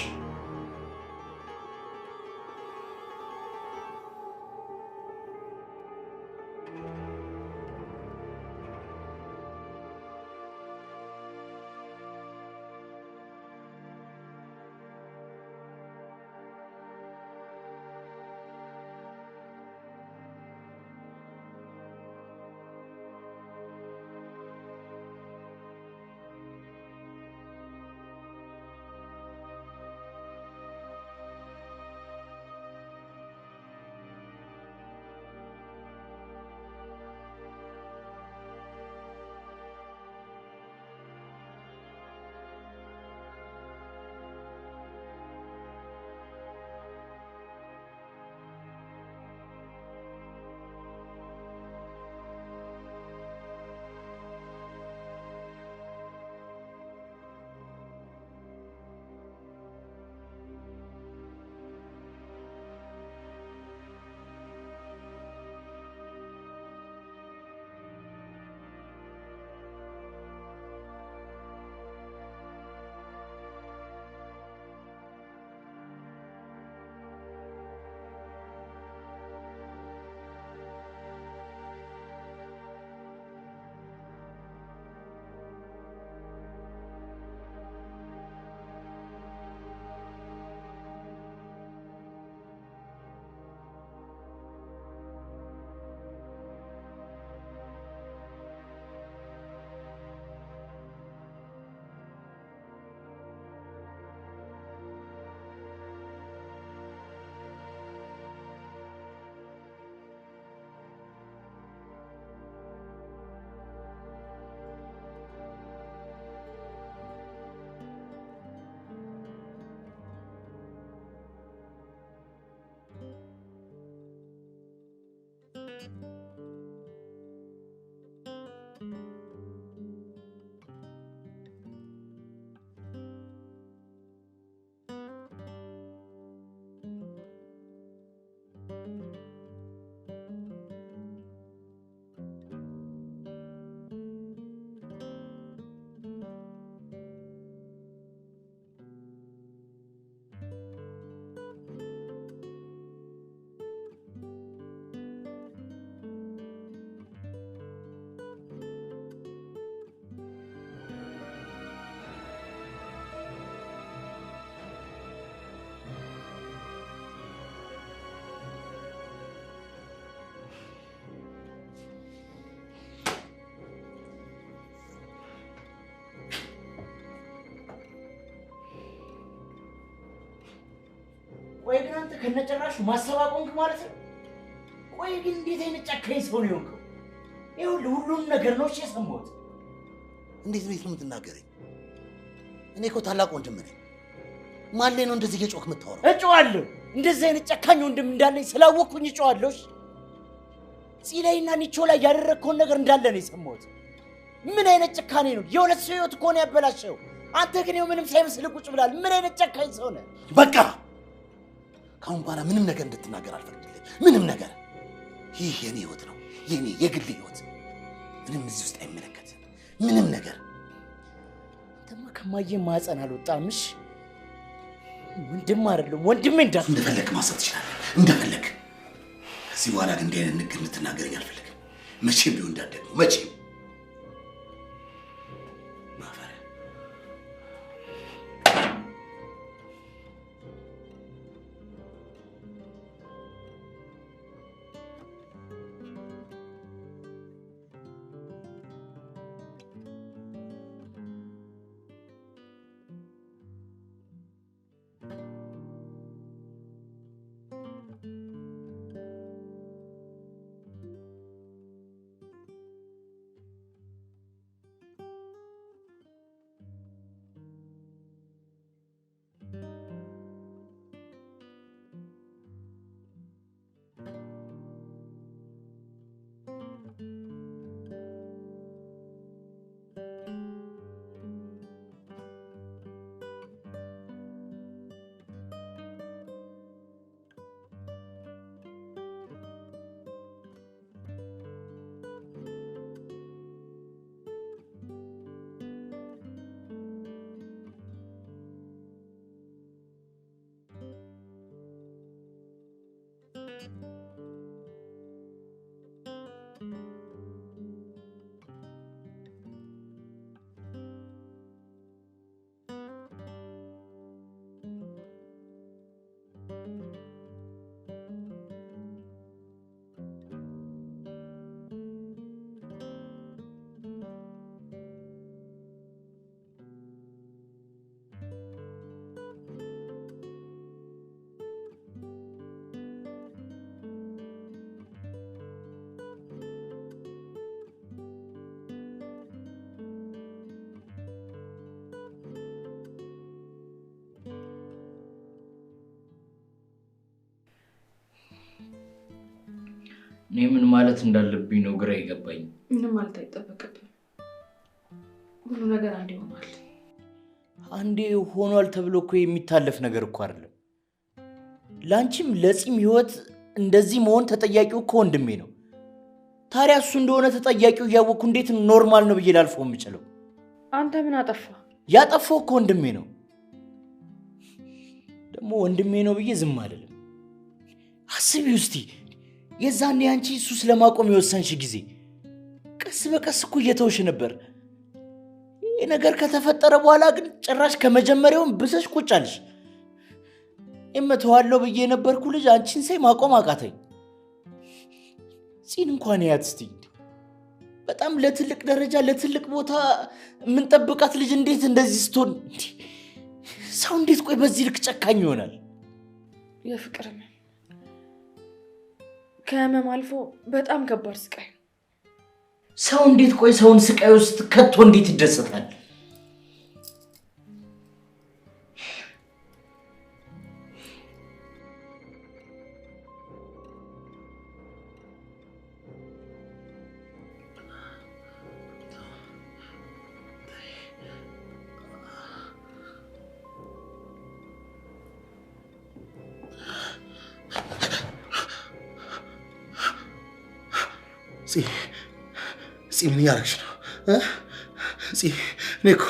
ቆይ ግን አንተ ከነጨራሹ ማሰብ አቆምክ ማለት ነው? ቆይ ግን እንዴት አይነት ጨካኝ ሰው ነው የሆንከው? ይኸውልህ ሁሉም ነገር ነው እሺ የሰማሁት።
እንዴት ነው የምትናገረኝ? እኔ እኮ ታላቅ ወንድም ነኝ። ማን ላይ ነው እንደዚህ እየጮክ የምታወራው?
እጮዋለሁ። እንደዚህ አይነት ጨካኝ ወንድም እንዳለኝ ስላወቅኩኝ እጮዋለሁ። ፂላይና ኒቾ ላይ ያደረግከውን ነገር እንዳለ ነው የሰማሁት። ምን አይነት ጭካኔ ነው? የሁለት ሰው ህይወት እኮ ነው ያበላሸው። አንተ ግን ይኸው ምንም ሳይመስልህ ቁጭ ብላል። ምን አይነት ጨካኝ ሰው ነህ?
በቃ ካሁን በኋላ ምንም ነገር እንድትናገር አልፈቅድልህም። ምንም ነገር። ይህ የኔ ህይወት ነው፣ የኔ የግል ህይወት። ምንም እዚህ ውስጥ አይመለከትም። ምንም ነገር።
አንተማ ከማየ ማህፀን አልወጣም። እሺ ወንድም አይደለም ወንድሜ
እንደፈለግ ማሰብ ትችላለህ፣ እንደፈለግ። ከዚህ በኋላ ግን እንዲህ አይነት ንግግር እንድትናገረኝ አልፈልግም። መቼም ቢሆን እንዳትደግሞ፣ መቼም።
እኔ ምን ማለት እንዳለብኝ ነው ግራ ይገባኝ።
ምንም ማለት አይጠበቅብኝ። ሁሉ ነገር አንዴ ሆኗል።
አንዴ ሆኗል ተብሎ እኮ የሚታለፍ ነገር እኮ አይደለም። ላንቺም ለጺም ህይወት እንደዚህ መሆን ተጠያቂው እኮ ወንድሜ ነው። ታዲያ እሱ እንደሆነ ተጠያቂው ያወኩ እንዴት ኖርማል ነው ብዬ ላልፈው የምችለው?
አንተ ምን አጠፋ?
ያጠፋው እኮ ወንድሜ ነው። ደግሞ ወንድሜ ነው ብዬ ዝም አልልም። አስቢው እስቲ የዛኔ አንቺ እሱ ስለማቆም የወሰንሽ ጊዜ ቀስ በቀስ እኮ እየተውሽ ነበር። ይህ ነገር ከተፈጠረ በኋላ ግን ጭራሽ ከመጀመሪያውም ብሰሽ ቁጭ አልሽ። እመተዋለሁ ብዬ የነበርኩ ልጅ አንቺን ሳይ ማቆም አቃተኝ። ጺን እንኳን ያት እስቲ በጣም ለትልቅ ደረጃ ለትልቅ ቦታ የምንጠብቃት ልጅ እንዴት እንደዚህ ስትሆን ሰው እንዴት ቆይ በዚህ ልክ ጨካኝ ይሆናል?
የፍቅር ከህመም አልፎ በጣም ከባድ ስቃይ።
ሰው እንዴት ቆይ ሰውን ስቃይ ውስጥ ከቶ እንዴት ይደሰታል?
ምን እያደረግሽ ነው? እኔ እኮ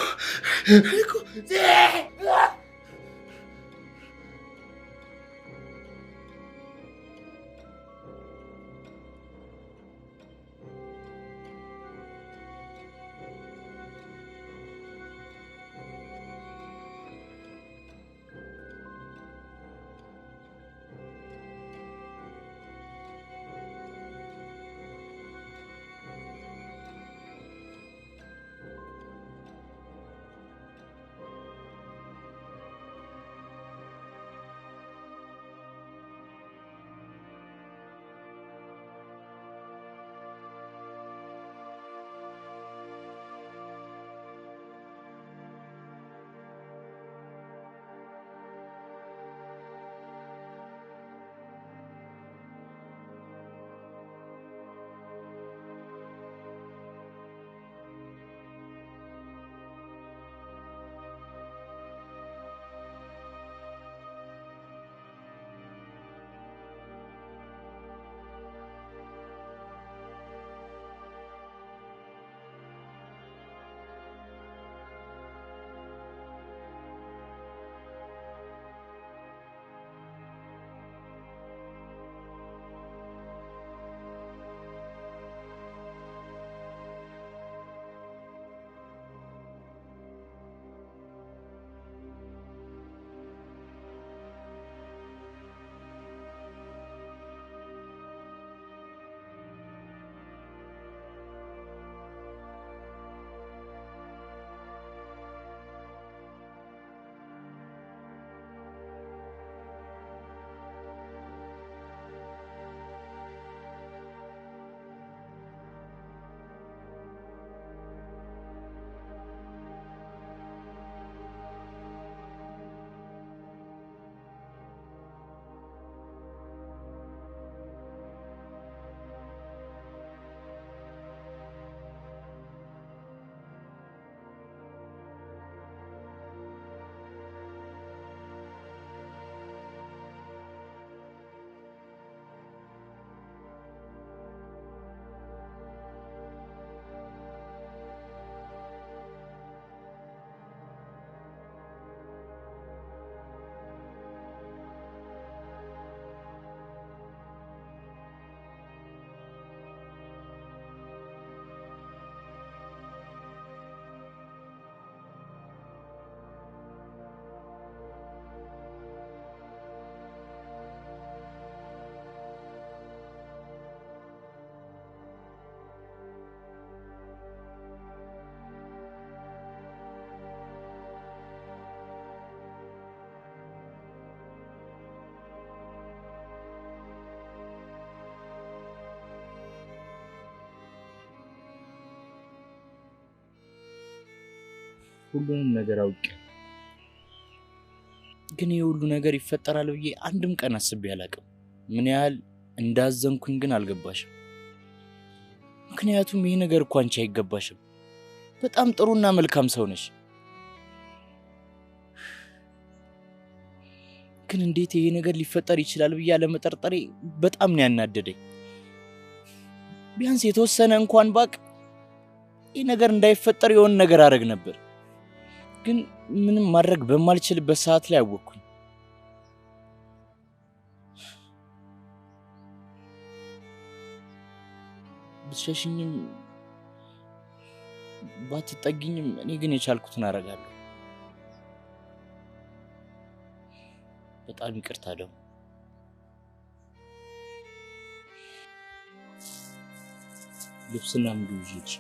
ሁሉንም ነገር አውቄ ግን የሁሉ ነገር ይፈጠራል ብዬ አንድም ቀን አስቤ አላቅም። ምን ያህል እንዳዘንኩኝ ግን አልገባሽም። ምክንያቱም ይሄ ነገር እኮ አንቺ አይገባሽም። በጣም ጥሩና መልካም ሰው ነሽ። ግን እንዴት ይሄ ነገር ሊፈጠር ይችላል ብዬ አለመጠርጠሬ በጣም ነው ያናደደኝ። ቢያንስ የተወሰነ እንኳን ባቅ ይሄ ነገር እንዳይፈጠር የሆነ ነገር አደረግ ነበር። ግን ምንም ማድረግ በማልችልበት ሰዓት ላይ አወቅኩኝ። ብትሸሽኝም ባትጠጊኝም እኔ ግን የቻልኩትን አደርጋለሁ። በጣም ይቅርታ ደግሞ ልብስና ምግብ ይዤ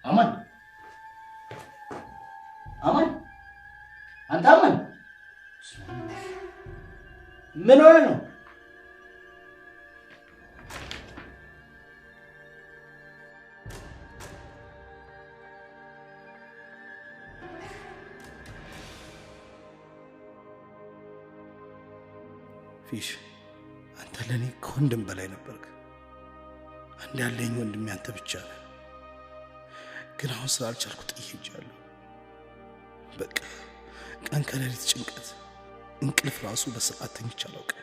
አማን አንተ አማን ምን ሆነ ነው? ፊሽ አንተ ለኔ ከወንድም በላይ ነበርክ። አንድ ያለኝ ወንድሜ አንተ ብቻ ነህ። ግን አሁን ስላልቻልኩ ጥዬ ሄጃለሁ። በቃ ቀን ከሌሊት ጭንቀት፣ እንቅልፍ ራሱ በስርዓት ተኝቼ አላውቅም።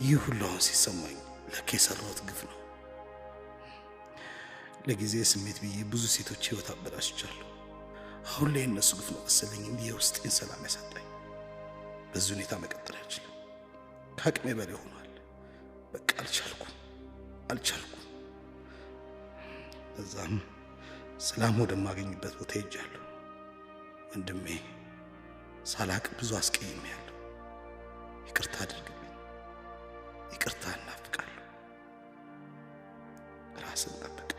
ይህ ሁሉ አሁን ሲሰማኝ ለካ የሰራሁት ግፍ ነው። ለጊዜ ስሜት ብዬ ብዙ ሴቶች ህይወት አበላሽቻለሁ። አሁን ላይ እነሱ ግፍ ነው መሰለኝ እንዲህ የውስጤን ሰላም ያሳጣኝ። በዚህ ሁኔታ መቀጠል አልችልም። ከአቅሜ በላይ ሆኗል። በቃ አልቻልኩም። እዛም ሰላም ወደማገኝበት ቦታ ሄጃለሁ። ወንድሜ ሳላቅ ብዙ አስቀይሜያለሁ። ይቅርታ አድርግልኝ። ይቅርታ እናፍቃለሁ። ራስን ጠብቅ።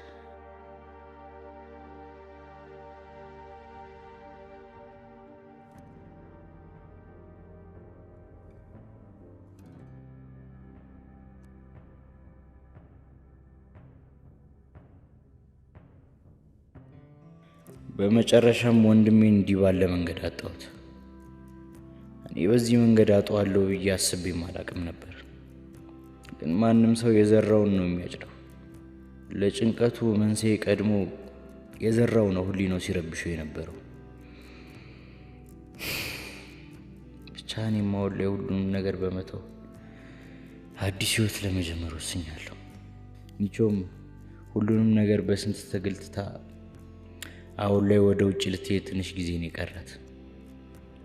በመጨረሻም ወንድሜን እንዲህ ባለ መንገድ አጣሁት። እኔ በዚህ መንገድ አጣዋለሁ ብዬ አስቤም አላቅም ነበር። ግን ማንም ሰው የዘራውን ነው የሚያጭደው። ለጭንቀቱ መንስኤ ቀድሞ የዘራው ነው ህሊናው ሲረብሸው የነበረው። ብቻ እኔም አሁን ላይ ሁሉንም ነገር በመተው አዲስ ህይወት ለመጀመር ወስኛለሁ። ኒቾም ሁሉንም ነገር በስንት ተገልጥታ አሁን ላይ ወደ ውጭ ልትሄድ ትንሽ ጊዜ ነው የቀራት።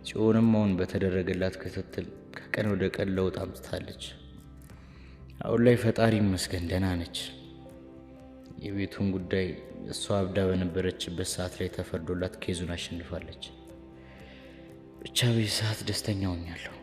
ሲሆንም አሁን በተደረገላት ክትትል ከቀን ወደ ቀን ለውጥ አምጥታለች። አሁን ላይ ፈጣሪ ይመስገን ደህና ነች። የቤቱን ጉዳይ እሷ አብዳ በነበረችበት ሰዓት ላይ ተፈርዶላት ኬዙን አሸንፋለች። ብቻ በዚህ ሰዓት ደስተኛ ሆኛለሁ።